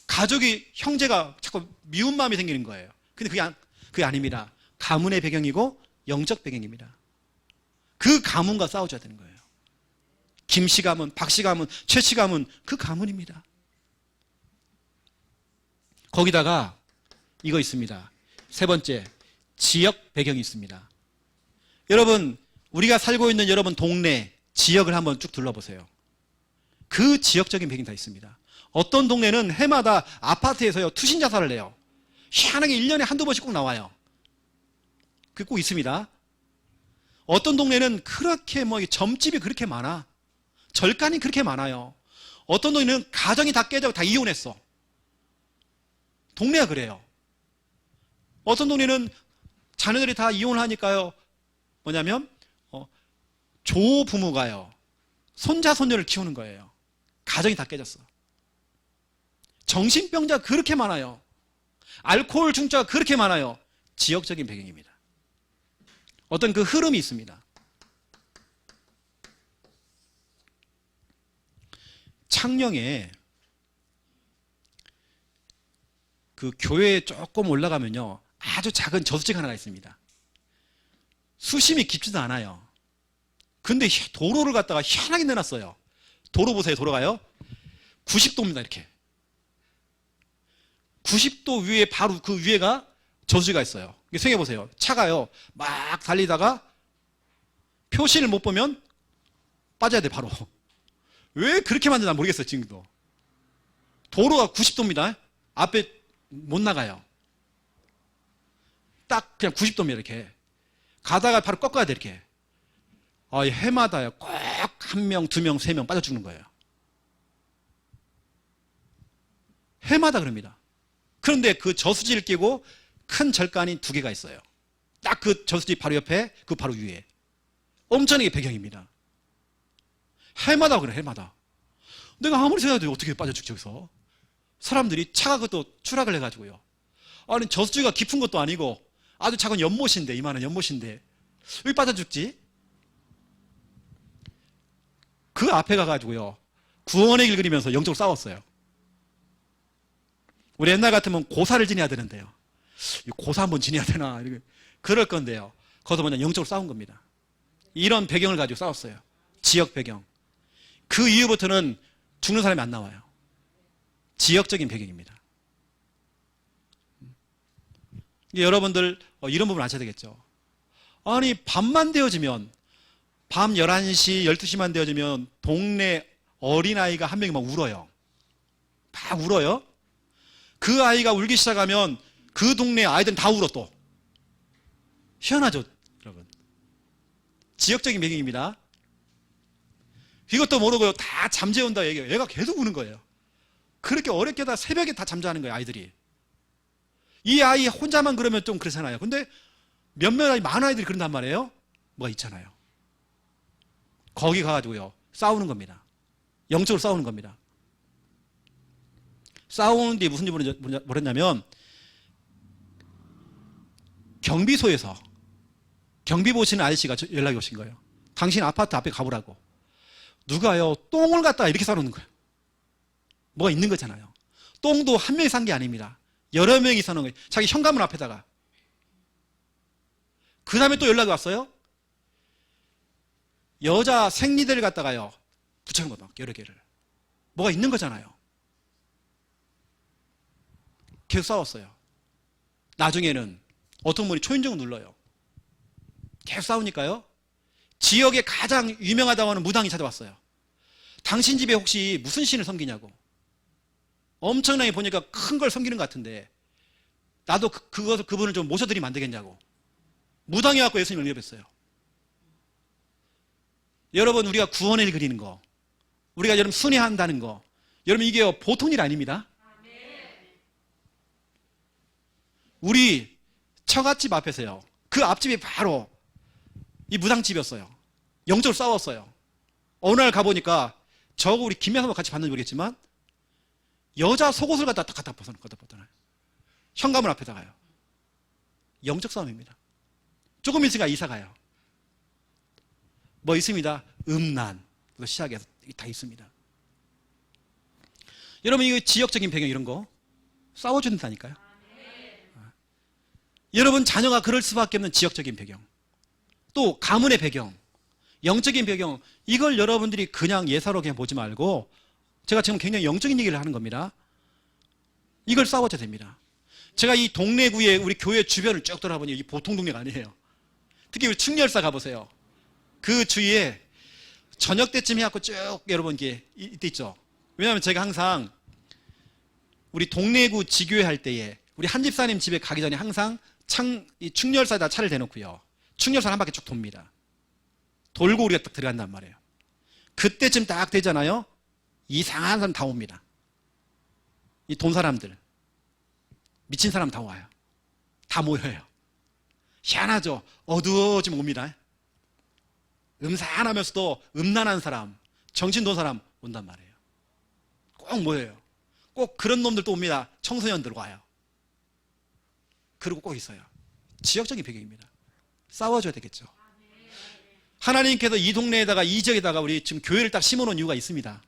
Speaker 1: 가족이, 형제가 자꾸 미운 마음이 생기는 거예요. 근데 그게 아닙니다. 가문의 배경이고 영적 배경입니다. 그 가문과 싸워줘야 되는 거예요. 김씨 가문, 박씨 가문, 최씨 가문, 그 가문입니다. 거기다가 이거 있습니다. 세 번째, 지역 배경이 있습니다. 여러분, 우리가 살고 있는 여러분 동네, 지역을 한번 쭉 둘러보세요. 그 지역적인 배경이 다 있습니다. 어떤 동네는 해마다 아파트에서요, 투신 자살을 내요. 희한하게 1년에 한두 번씩 꼭 나와요. 그게 꼭 있습니다. 어떤 동네는 그렇게 점집이 그렇게 많아. 절간이 그렇게 많아요. 어떤 동네는 가정이 다 깨져 다 이혼했어. 동네가 그래요. 어떤 동네는 자녀들이 다 이혼을 하니까요, 뭐냐면 조부모가요, 손자 손녀를 키우는 거예요. 가정이 다 깨졌어. 정신병자가 그렇게 많아요. 알코올 중자가 그렇게 많아요. 지역적인 배경입니다. 어떤 그 흐름이 있습니다. 창녕에 그 교회에 조금 올라가면요, 아주 작은 저수지가 하나가 있습니다. 수심이 깊지도 않아요. 근데 도로를 갖다가 희한하게 내놨어요. 도로 보세요. 도로가요 90도입니다. 이렇게 90도 위에 바로 그 위에가 저수지가 있어요. 생각해 보세요. 차가요. 막 달리다가 표시를 못 보면 빠져야 돼, 바로. 왜 그렇게 만드나 모르겠어요, 지금도. 도로가 90도입니다. 앞에 못 나가요. 딱 그냥 90도입니다, 이렇게. 가다가 바로 꺾어야 돼, 이렇게. 해마다요, 꼭 1명, 2명, 3명 빠져 죽는 거예요. 해마다 그럽니다. 그런데 그 저수지를 끼고 큰 절간이 2개가 있어요. 딱 그 저수지 바로 옆에, 그 바로 위에. 엄청나게 배경입니다. 해마다 그래, 해마다. 내가 아무리 생각해도 어떻게 빠져 죽지, 여기서. 사람들이 차가 그것도 추락을 해가지고요. 아니, 저수지가 깊은 것도 아니고 아주 작은 연못인데, 이만한 연못인데 왜 빠져 죽지? 그 앞에 가가지고요, 구원의 길 그리면서 영적으로 싸웠어요. 우리 옛날 같으면 고사를 지내야 되는데요. 고사 한번 지내야 되나? 그럴 건데요. 거기서 뭐냐, 영적으로 싸운 겁니다. 이런 배경을 가지고 싸웠어요. 지역 배경. 그 이후부터는 죽는 사람이 안 나와요. 지역적인 배경입니다. 여러분들 이런 부분 아셔야 되겠죠. 아니, 밤만 되어지면, 밤 11시, 12시만 되어지면 동네 어린아이가 한 명이 막 울어요. 막 울어요. 그 아이가 울기 시작하면 그 동네 아이들은 다 울어 또. 희한하죠, 여러분. 지역적인 배경입니다. 이것도 모르고요, 다 잠재운다 얘기해요. 얘가 계속 우는 거예요. 그렇게 어렵게 다 새벽에 다 잠자는 거예요, 아이들이. 이 아이 혼자만 그러면 좀 그렇잖아요. 근데 몇몇 아이, 많은 아이들이 그런단 말이에요. 뭐가 있잖아요. 거기 가가지고요, 싸우는 겁니다. 영적으로 싸우는 겁니다. 싸우는 뒤에 무슨 일이 벌어졌냐면, 경비소에서 경비 보시는 아저씨가 연락이 오신 거예요. 당신 아파트 앞에 가보라고. 누가요, 똥을 갖다가 이렇게 싸놓는 거예요. 뭐가 있는 거잖아요. 똥도 한 명이 싼 게 아닙니다. 여러 명이 싸놓은 거예요. 자기 현관문 앞에다가. 그 다음에 또 연락이 왔어요. 여자 생리대를 갖다가요, 붙여놓은 거다, 여러 개를. 뭐가 있는 거잖아요. 계속 싸웠어요. 나중에는 어떤 분이 초인종을 눌러요. 계속 싸우니까요, 지역에 가장 유명하다고 하는 무당이 찾아왔어요. 당신 집에 혹시 무슨 신을 섬기냐고. 엄청나게 보니까 큰 걸 섬기는 것 같은데 나도 그분을 좀 모셔드리면 안 되겠냐고. 무당이 와서 예수님을 응답했어요. 여러분, 우리가 구원을 그리는 거, 우리가 여러분 순회한다는 거, 여러분 이게 보통 일 아닙니다. 우리 처갓집 앞에서요, 그 앞집이 바로 이 무당집이었어요. 영적으로 싸웠어요. 어느 날 가보니까, 저하고 우리 김여사도 같이 봤는지 모르겠지만 여자 속옷을 갖다 벗어나요. 현관문 앞에다가요. 영적 싸움입니다. 조금 있으니까 이사 가요. 뭐 있습니다. 음란, 시작해서 다 있습니다. 여러분, 이거 지역적인 배경 이런 거 싸워준다니까요. 여러분 자녀가 그럴 수밖에 없는 지역적인 배경, 또 가문의 배경, 영적인 배경, 이걸 여러분들이 그냥 예사로 그냥 보지 말고, 제가 지금 굉장히 영적인 얘기를 하는 겁니다. 이걸 싸워줘야 됩니다. 제가 이 동래구에 우리 교회 주변을 쭉 돌아보니 이 보통 동네가 아니에요. 특히 우리 충렬사 가보세요. 그 주위에 저녁 때쯤 해갖고 쭉 여러분 이게 이때 있죠. 왜냐하면 제가 항상 우리 동래구 지교회 할 때에 우리 한 집사님 집에 가기 전에 항상 이 충렬사에다 차를 대놓고요, 충렬사 한 바퀴 쭉 돕니다. 돌고 우리가 딱 들어간단 말이에요. 그때쯤 딱 되잖아요. 이상한 사람 다 옵니다. 이 돈 사람들, 미친 사람 다 와요. 다 모여요. 희한하죠. 어두워지면 옵니다. 음산하면서도 음란한 사람, 정신 돈 사람 온단 말이에요. 꼭 모여요. 꼭 그런 놈들도 옵니다. 청소년들 와요. 그러고 꼭 있어요. 지역적인 배경입니다. 싸워줘야 되겠죠. 하나님께서 이 동네에다가, 이 지역에다가 우리 지금 교회를 딱 심어놓은 이유가 있습니다.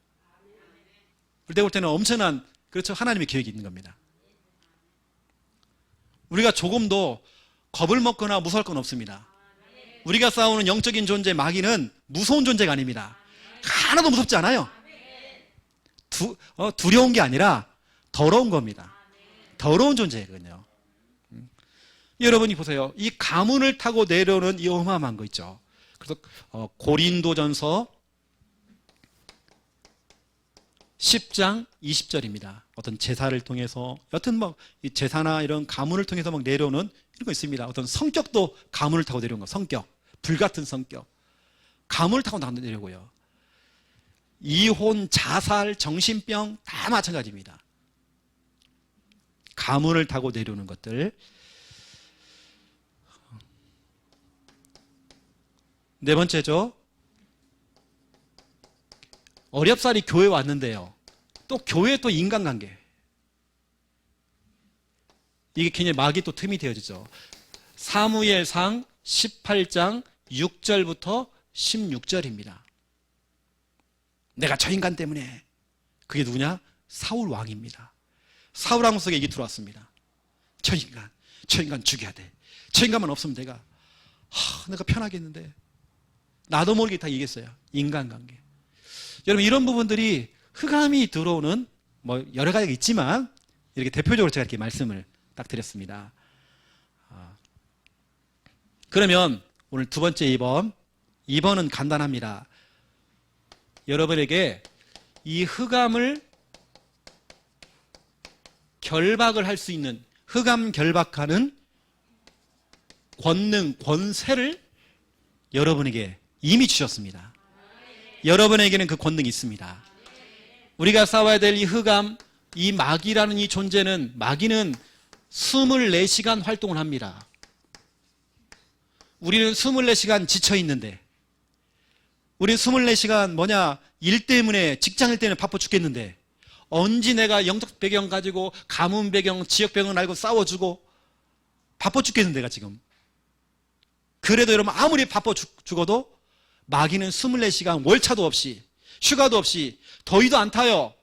Speaker 1: 그때 볼 때는 엄청난, 그렇죠, 하나님의 계획이 있는 겁니다. 우리가 조금도 겁을 먹거나 무서울 건 없습니다. 우리가 싸우는 영적인 존재 마귀는 무서운 존재가 아닙니다. 하나도 무섭지 않아요. 두려운 게 아니라 더러운 겁니다. 더러운 존재거든요. 여러분이 보세요. 이 가문을 타고 내려오는 이 어마어마한 거 있죠. 그래서 고린도전서 10장 20절입니다. 어떤 제사를 통해서 여튼 이 제사나 이런 가문을 통해서 내려오는 이런 거 있습니다. 어떤 성격도 가문을 타고 내려온 거. 성격, 불같은 성격, 가문을 타고 내려오고요. 이혼, 자살, 정신병 다 마찬가지입니다. 가문을 타고 내려오는 것들. 네 번째죠. 어렵사리 교회 왔는데요. 또 교회 또 인간관계. 이게 굉장히 막이 또 틈이 되어지죠. 사무엘상 18장 6절부터 16절입니다. 내가 저 인간 때문에. 그게 누구냐? 사울 왕입니다. 사울 왕 속에 이게 들어왔습니다. 저 인간 죽여야 돼. 저 인간만 없으면 내가 편하겠는데. 나도 모르게 다 얘기했어요. 인간관계. 여러분, 이런 부분들이 흑암이 들어오는 여러 가지가 있지만 이렇게 대표적으로 제가 이렇게 말씀을 딱 드렸습니다. 그러면 오늘 두 번째 2번은 간단합니다. 여러분에게 이 흑암을 결박을 할 수 있는, 흑암 결박하는 권능, 권세를 여러분에게 이미 주셨습니다. 여러분에게는 그 권능이 있습니다. 우리가 싸워야 될 이 흑암, 이 마귀라는 이 존재는, 마귀는 24시간 활동을 합니다. 우리는 24시간 지쳐있는데, 우리는 24시간 일 때문에, 직장일 때문에 바빠 죽겠는데, 언제 내가 영적 배경 가지고 가문 배경, 지역 배경을 알고 싸워주고 바빠 죽겠는데 내가 지금. 그래도 여러분 아무리 바빠 죽어도 마귀는 24시간 월차도 없이, 휴가도 없이, 더위도 안 타요,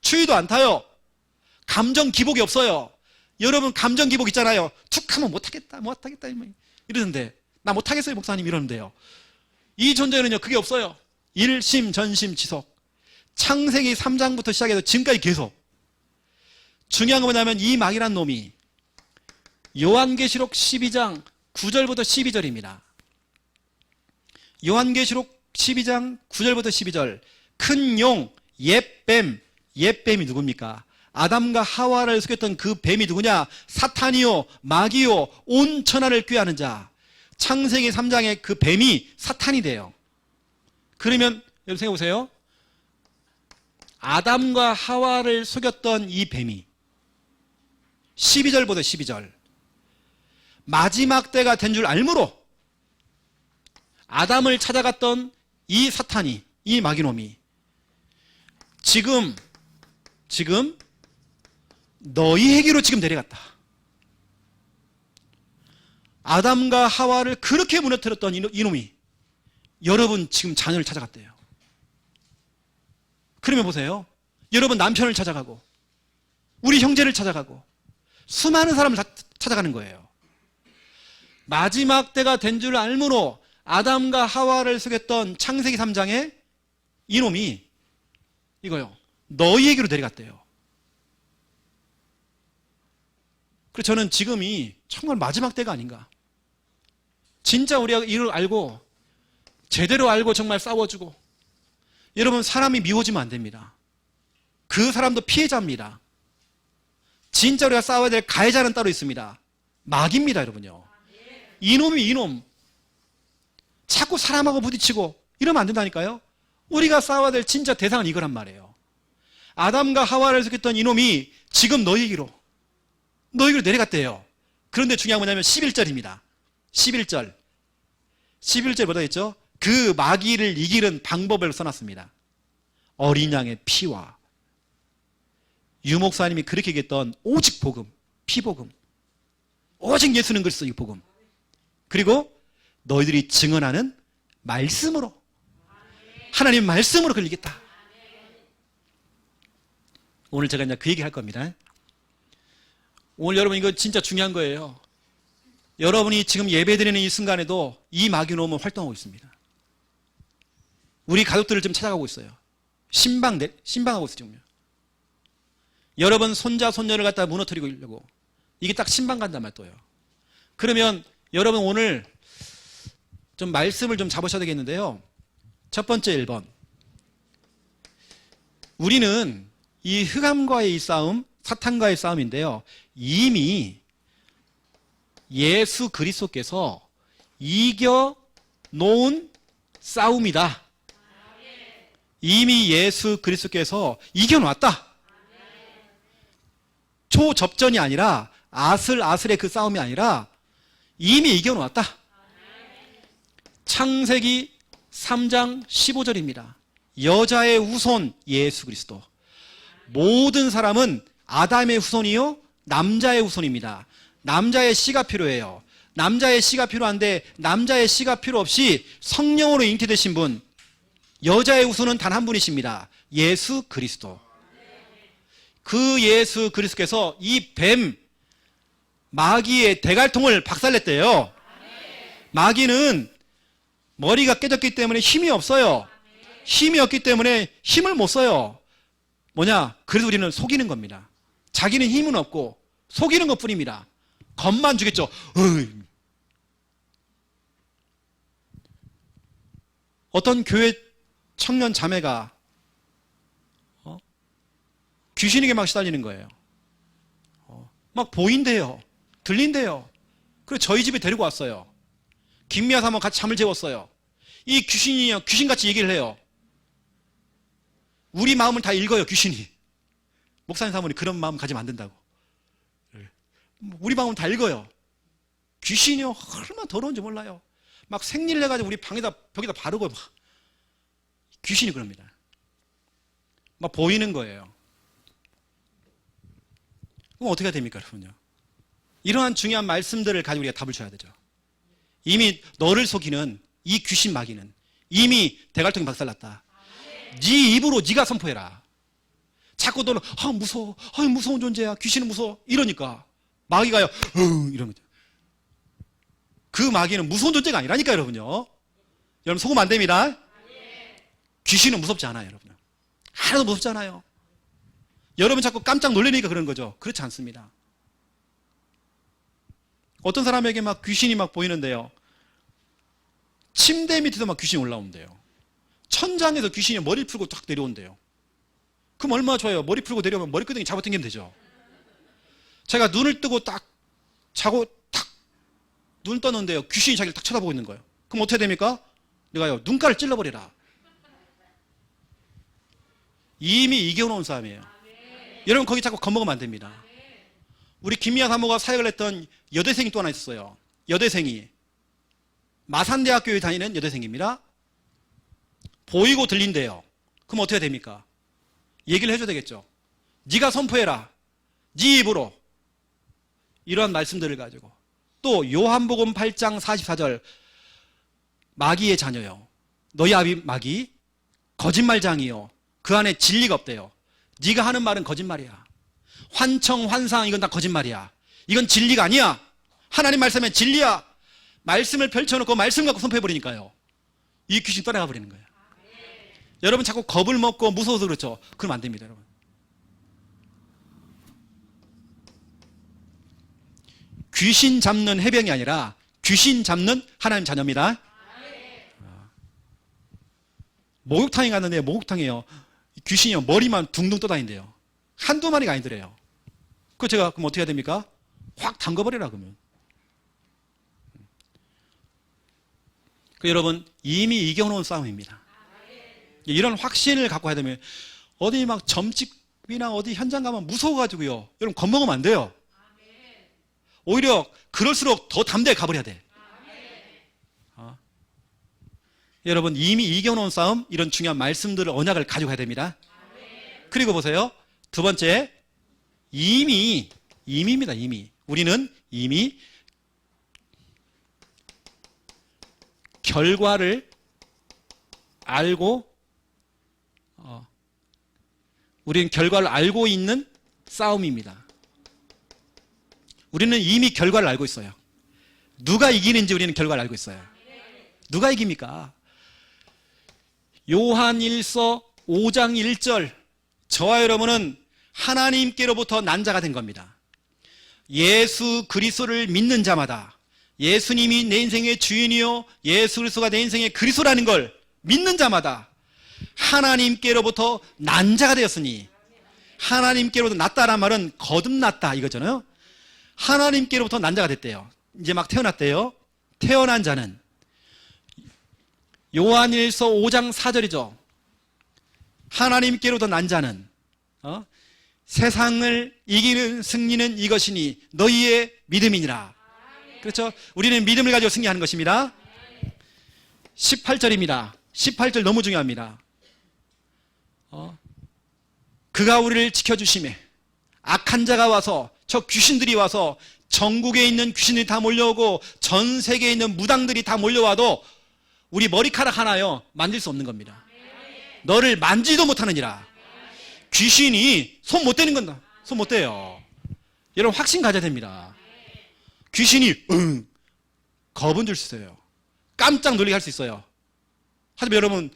Speaker 1: 추위도 안 타요, 감정 기복이 없어요. 여러분 감정 기복 있잖아요. 툭 하면 못하겠다 이러는데, 나 못하겠어요 목사님 이러는데요. 이 존재는요 그게 없어요. 일심 전심 지속. 창세기 3장부터 시작해서 지금까지 계속. 중요한 건 뭐냐면 이 마귀란 놈이 요한계시록 12장 9절부터 12절입니다. 요한계시록 12장 9절부터 12절. 큰 용, 옛뱀이 누굽니까? 아담과 하와를 속였던 그 뱀이 누구냐? 사탄이요, 마귀요, 온 천하를 꾀하는 자. 창세기 3장의 그 뱀이 사탄이 돼요. 그러면 여러분 생각해 보세요. 아담과 하와를 속였던 이 뱀이 12절보다 12절. 마지막 때가 된 줄 알므로 아담을 찾아갔던 이 사탄이, 이 마귀놈이 지금 너희에게로 지금 내려갔다. 아담과 하와를 그렇게 무너뜨렸던 이놈이 여러분 지금 자녀를 찾아갔대요. 그러면 보세요. 여러분 남편을 찾아가고 우리 형제를 찾아가고 수많은 사람을 찾아가는 거예요. 마지막 때가 된 줄 알므로 아담과 하와를 속였던 창세기 3장에 이놈이 이거요. 너희에게로 내려갔대요. 그래서 저는 지금이 정말 마지막 때가 아닌가. 진짜 우리가 이를 알고 제대로 알고 정말 싸워주고. 여러분 사람이 미워지면 안 됩니다. 그 사람도 피해자입니다. 진짜 우리가 싸워야 될 가해자는 따로 있습니다. 마귀입니다 여러분요. 이놈이 이놈. 자꾸 사람하고 부딪히고 이러면 안 된다니까요. 우리가 싸워야 될 진짜 대상은 이거란 말이에요. 아담과 하와를 속였던 이놈이 지금 너희에게로 내려갔대요. 그런데 중요한 건 뭐냐면 11절입니다. 11절 뭐다 했죠? 그 마귀를 이기는 방법을 써놨습니다. 어린 양의 피와 유목사님이 그렇게 얘기했던 오직 복음, 피복음, 오직 예수는 그리스도 이 복음, 그리고 너희들이 증언하는 말씀으로, 하나님 말씀으로 그걸 이겼다. 오늘 제가 이제 그 얘기 할 겁니다. 오늘 여러분 이거 진짜 중요한 거예요. 여러분이 지금 예배드리는 이 순간에도 이 마귀놈은 활동하고 있습니다. 우리 가족들을 좀 찾아가고 있어요. 신방하고 있어요. 지금요. 여러분 손자 손녀를 갖다 무너뜨리려고 이게 딱 신방 간단 말 또요. 그러면 여러분 오늘 좀 말씀을 좀 잡으셔야 되겠는데요. 첫 번째 1번. 우리는 이 흑암과의 이 싸움, 사탄과의 싸움인데요. 이미 예수 그리스도께서 이겨 놓은 싸움이다. 이미 예수 그리스도께서 이겨 놨다. 초접전이 아니라 아슬아슬의 그 싸움이 아니라 이미 이겨 놓았다. 창세기 3장 15절입니다. 여자의 후손 예수 그리스도. 모든 사람은 아담의 후손이요 남자의 후손입니다. 남자의 씨가 필요해요. 남자의 씨가 필요한데 남자의 씨가 필요 없이 성령으로 잉태되신 분, 여자의 후손은 단 한 분이십니다. 예수 그리스도. 그 예수 그리스도께서 이 뱀, 마귀의 대갈통을 박살냈대요. 마귀는 머리가 깨졌기 때문에 힘이 없어요. 힘이 없기 때문에 힘을 못 써요. 뭐냐? 그래서 우리는 속이는 겁니다. 자기는 힘은 없고 속이는 것 뿐입니다. 겁만 주겠죠. 어떤 교회 청년 자매가 귀신에게 막 시달리는 거예요. 막 보인대요. 들린대요. 그래서 저희 집에 데리고 왔어요. 김미아 사모 같이 잠을 재웠어요. 이 귀신이요, 귀신같이 얘기를 해요. 우리 마음을 다 읽어요, 귀신이. 목사님 사모님 그런 마음 가지면 안 된다고. 우리 마음을 다 읽어요. 귀신이요, 얼마나 더러운지 몰라요. 막 생일 내가지고 우리 방에다, 벽에다 바르고 막. 귀신이 그럽니다. 막 보이는 거예요. 그럼 어떻게 해야 됩니까, 여러분요? 이러한 중요한 말씀들을 가지고 우리가 답을 줘야 되죠. 이미 너를 속이는 이 귀신 마귀는 이미 대갈통이 박살났다. 네 입으로 네가 선포해라. 자꾸 너는 무서워, 무서운 존재야, 귀신은 무서워 이러니까 마귀가요 이러면서 그 마귀는 무서운 존재가 아니라니까 여러분요. 여러분 속으면 안 됩니다. 귀신은 무섭지 않아요, 여러분. 하나도 무섭지 않아요. 여러분 자꾸 깜짝 놀라니까 그런 거죠. 그렇지 않습니다. 어떤 사람에게 막 귀신이 막 보이는데요. 침대 밑에서 막 귀신이 올라온대요. 천장에서 귀신이 머리 풀고 딱 내려온대요. 그럼 얼마나 좋아요. 머리 풀고 내려오면 머리끄댕이 잡아당기면 되죠. 제가 눈을 뜨고 딱 자고 딱 눈 떴는데요. 귀신이 자기를 딱 쳐다보고 있는 거예요. 그럼 어떻게 됩니까? 내가요 눈가를 찔러버리라. 이미 이겨놓은 싸움이에요. 여러분 거기 자꾸 겁먹으면 안 됩니다. 우리 김미아 사모가 사역을 했던 여대생이 또 하나 있었어요. 여대생이 마산대학교에 다니는 여대생입니다. 보이고 들린대요. 그럼 어떻게 됩니까? 얘기를 해줘야 되겠죠. 네가 선포해라. 네 입으로. 이러한 말씀들을 가지고. 또 요한복음 8장 44절 마귀의 자녀요. 너희 아비 마귀 거짓말장이요. 그 안에 진리가 없대요. 네가 하는 말은 거짓말이야. 환청, 환상 이건 다 거짓말이야. 이건 진리가 아니야. 하나님 말씀은 진리야. 말씀을 펼쳐놓고 말씀 갖고 선포해버리니까요. 이 귀신 떠나가 버리는 거예요. 여러분 자꾸 겁을 먹고 무서워서 그렇죠. 그러면 안 됩니다, 여러분. 귀신 잡는 해병이 아니라 귀신 잡는 하나님 자녀입니다. 목욕탕에 갔는데 목욕탕이에요. 귀신이요 머리만 둥둥 떠다닌대요. 한두 마리가 아니더래요. 그 제가 그럼 어떻게 해야 됩니까? 확 담궈버리라 그러면. 여러분 이미 이겨놓은 싸움입니다. 이런 확신을 갖고 해야 되면 어디 막 점집이나 어디 현장 가면 무서워가지고요. 여러분 겁먹으면 안 돼요. 오히려 그럴수록 더 담대하게 가버려야 돼. 여러분 이미 이겨놓은 싸움 이런 중요한 말씀들을 언약을 가지고 가야 됩니다. 그리고 보세요. 두 번째 이미입니다. 이미 우리는 이미 결과를 알고 우리는 결과를 알고 있는 싸움입니다. 우리는 이미 결과를 알고 있어요. 누가 이기는지 우리는 결과를 알고 있어요. 누가 이깁니까? 요한 1서 5장 1절 저와 여러분은 하나님께로부터 난 자가 된 겁니다. 예수 그리스도를 믿는 자마다, 예수님이 내 인생의 주인이요 예수 그리스도가 내 인생의 그리스도라는 걸 믿는 자마다 하나님께로부터 난 자가 되었으니, 하나님께로부터 났다란 말은 거듭났다 이거잖아요. 하나님께로부터 난 자가 됐대요. 이제 막 태어났대요. 태어난 자는 요한일서 5장 4절이죠. 하나님께로부터 난 자는 세상을 이기는 승리는 이것이니 너희의 믿음이니라. 그렇죠? 우리는 믿음을 가지고 승리하는 것입니다. 18절입니다. 18절 너무 중요합니다. 그가 우리를 지켜주심에 악한 자가 와서, 저 귀신들이 와서 전국에 있는 귀신들이 다 몰려오고 전 세계에 있는 무당들이 다 몰려와도 우리 머리카락 하나요 만질 수 없는 겁니다. 너를 만지도 못하느니라. 귀신이 손 못 대는 건다. 손 못 대요. 여러분 확신 가져야 됩니다. 귀신이 겁은 줄 수 있어요. 깜짝 놀라게 할 수 있어요. 하지만 여러분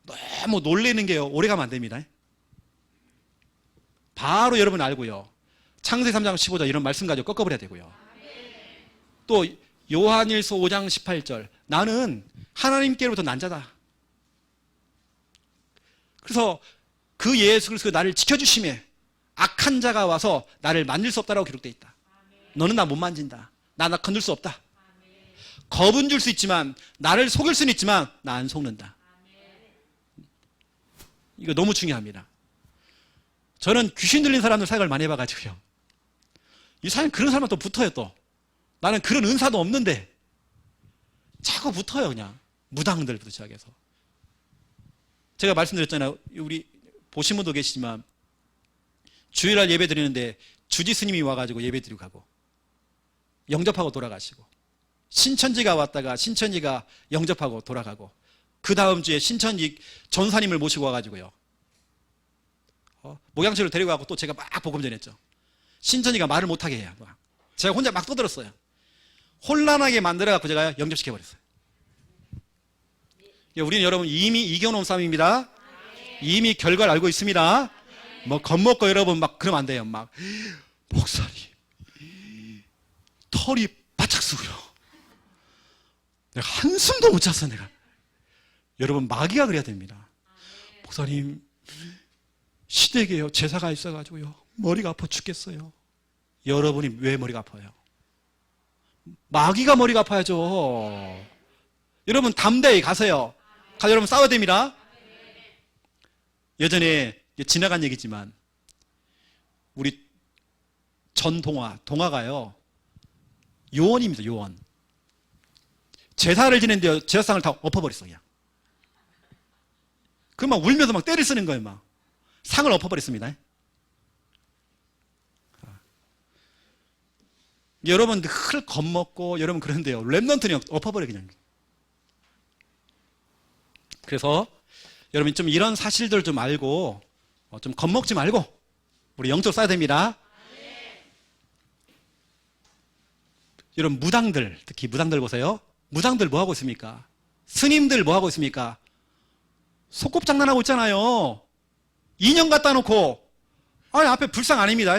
Speaker 1: 너무 놀라는 게요 오래 가면 안 됩니다. 바로 여러분 알고요. 창세기 3장 15절 이런 말씀 가지고 꺾어버려야 되고요. 또 요한일서 5장 18절 나는 하나님께로부터 난 자다. 그래서 그 예수 그리스도 나를 지켜주심에 악한 자가 와서 나를 만질 수 없다라고 기록되어 있다. 너는 나 못 만진다. 나 건들 수 없다. 겁은 줄 수 있지만, 나를 속일 수는 있지만 나 안 속는다. 이거 너무 중요합니다. 저는 귀신 들린 사람들 사역을 많이 해봐가지고요, 이 사람 그런 사람은 또 붙어요. 또 나는 그런 은사도 없는데 자꾸 붙어요. 그냥 무당들부터 시작해서. 제가 말씀드렸잖아요. 우리 보신 분도 계시지만 주일날 예배 드리는데 주지 스님이 와가지고 예배 드리고 가고 영접하고 돌아가시고, 신천지가 왔다가 신천지가 영접하고 돌아가고, 그 다음 주에 신천지 전사님을 모시고 와가지고요 목양실로 데리고 가고 또 제가 막 복음 전했죠. 신천지가 말을 못하게 해요. 제가 혼자 막 떠들었어요. 혼란하게 만들어갖고 제가 영접시켜버렸어요. 우리는 여러분 이미 이겨놓은 싸움입니다. 이미 결과를 알고 있습니다. 뭐 겁먹고 여러분 막 그러면 안 돼요. 막 목사님 털이 바짝 쓰고요, 내가 한숨도 못 잤어. 내가 여러분 마귀가 그래야 됩니다. 목사님 시댁에요 제사가 있어가지고요 머리가 아파 죽겠어요. 여러분이 왜 머리가 아파요? 마귀가 머리가 아파야죠. 여러분 담대히 가세요. 여러분 싸워야 됩니다. 예전에 지나간 얘기지만 우리 동화가요 요원입니다. 요원. 제사를 지냈는데 제사상을 다 엎어버렸어. 그냥 그 막 울면서 막 때를 쓰는 거예요. 막 상을 엎어버렸습니다. 여러분 늘 겁먹고 여러분 그런데요 랩넌트는 엎어버려 그냥. 그래서 여러분 좀 이런 사실들 좀 알고 좀 겁먹지 말고 우리 영적 써야 됩니다. 여러분 무당들, 특히 무당들 보세요. 무당들 뭐 하고 있습니까? 스님들 뭐 하고 있습니까? 속곱장난하고 있잖아요. 인형 갖다 놓고, 아니 앞에 불상 아닙니다.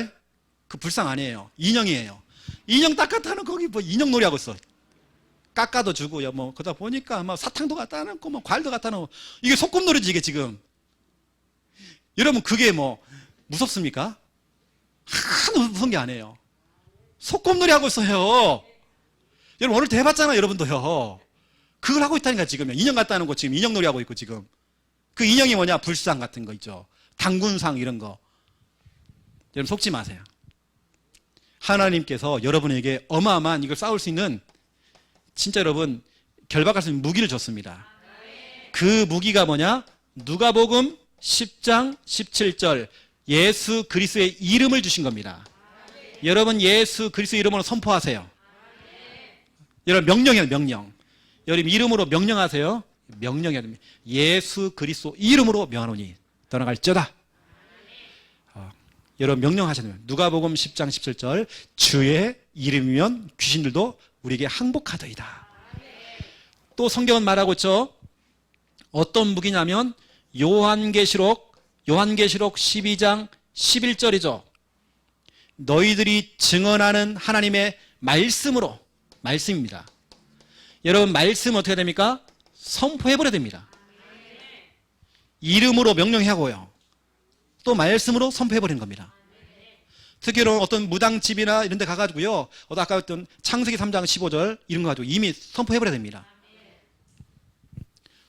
Speaker 1: 그 불상 아니에요. 인형이에요. 인형 딱 갖다 놓고 거기 뭐 인형 놀이 하고 있어. 깎아도 주고요. 뭐 그러다 보니까 막 사탕도 갖다 놓고 뭐 과일도 갖다 놓고, 이게 소꿉놀이지 이게 지금. 여러분 그게 뭐 무섭습니까? 하나도 무서운 게 아니에요. 소꿉놀이 하고 있어요. 여러분 오늘 대봤잖아요. 여러분도요. 그걸 하고 있다니까 지금. 인형 갖다 놓고 지금 인형놀이 하고 있고 지금. 그 인형이 뭐냐? 불상 같은 거 있죠. 당군상 이런 거. 여러분 속지 마세요. 하나님께서 여러분에게 어마어마한 이걸 싸울 수 있는, 진짜 여러분 결박할 수 있는 무기를 줬습니다. 그 무기가 뭐냐? 누가복음 10장 17절 예수 그리스도의 이름을 주신 겁니다. 여러분 예수 그리스도 이름으로 선포하세요. 여러분 명령이에요. 명령. 여러분 이름으로 명령하세요. 명령해야 됩니다. 예수 그리스도 이름으로 명하노니 떠나갈지어다. 여러분 명령하셔야 됩니다. 누가복음 10장 17절 주의 이름이면 귀신들도 우리에게 항복하더이다. 또 성경은 말하고 있죠. 어떤 무기냐면 요한계시록 12장 11절이죠. 너희들이 증언하는 하나님의 말씀으로, 말씀입니다. 여러분, 말씀 어떻게 됩니까? 선포해버려야 됩니다. 이름으로 명령하고요. 또 말씀으로 선포해버리는 겁니다. 특히로 어떤 무당집이나 이런 데 가가지고요. 아까 했던 창세기 3장 15절 이런 거 가지고 이미 선포해버려야 됩니다.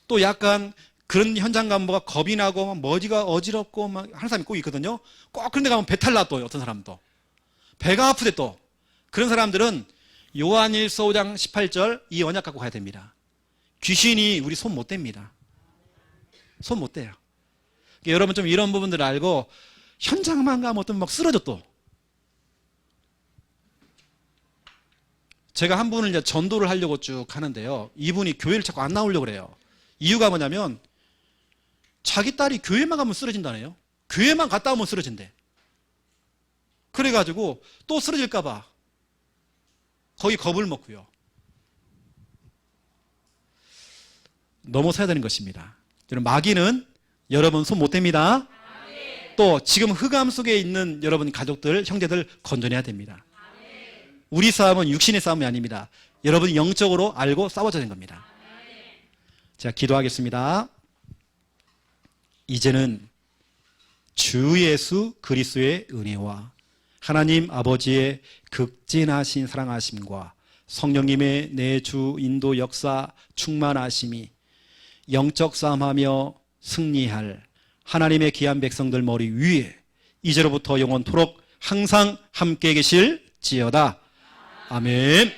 Speaker 1: 또 약간 그런 현장 가면 뭐가 겁이 나고 막 머리가 어지럽고 막 하는 사람이 꼭 있거든요. 꼭 그런 데 가면 배탈 나 또 어떤 사람도. 배가 아프대 또. 그런 사람들은 요한일서 5장 18절 이 언약 갖고 가야 됩니다. 귀신이 우리 손 못 댑니다. 손 못 대요. 여러분 좀 이런 부분들을 알고 현장만 가면 어떤 막 쓰러져 또. 제가 한 분을 이제 전도를 하려고 쭉 하는데요. 이분이 교회를 자꾸 안 나오려고 그래요. 이유가 뭐냐면 자기 딸이 교회만 가면 쓰러진다네요. 교회만 갔다 오면 쓰러진대. 그래가지고 또 쓰러질까봐 거기 겁을 먹고요. 넘어서야 되는 것입니다. 마귀는 여러분 손 못 댑니다. 또 지금 흑암 속에 있는 여러분 가족들, 형제들 건져내야 됩니다. 우리 싸움은 육신의 싸움이 아닙니다. 여러분이 영적으로 알고 싸워야 되는 겁니다. 자, 기도하겠습니다. 이제는 주 예수 그리스도의 은혜와 하나님 아버지의 극진하신 사랑하심과 성령님의 내 주 인도 역사 충만하심이 영적 싸움하며 승리할 하나님의 귀한 백성들 머리 위에 이제로부터 영원토록 항상 함께 계실지어다. 아멘.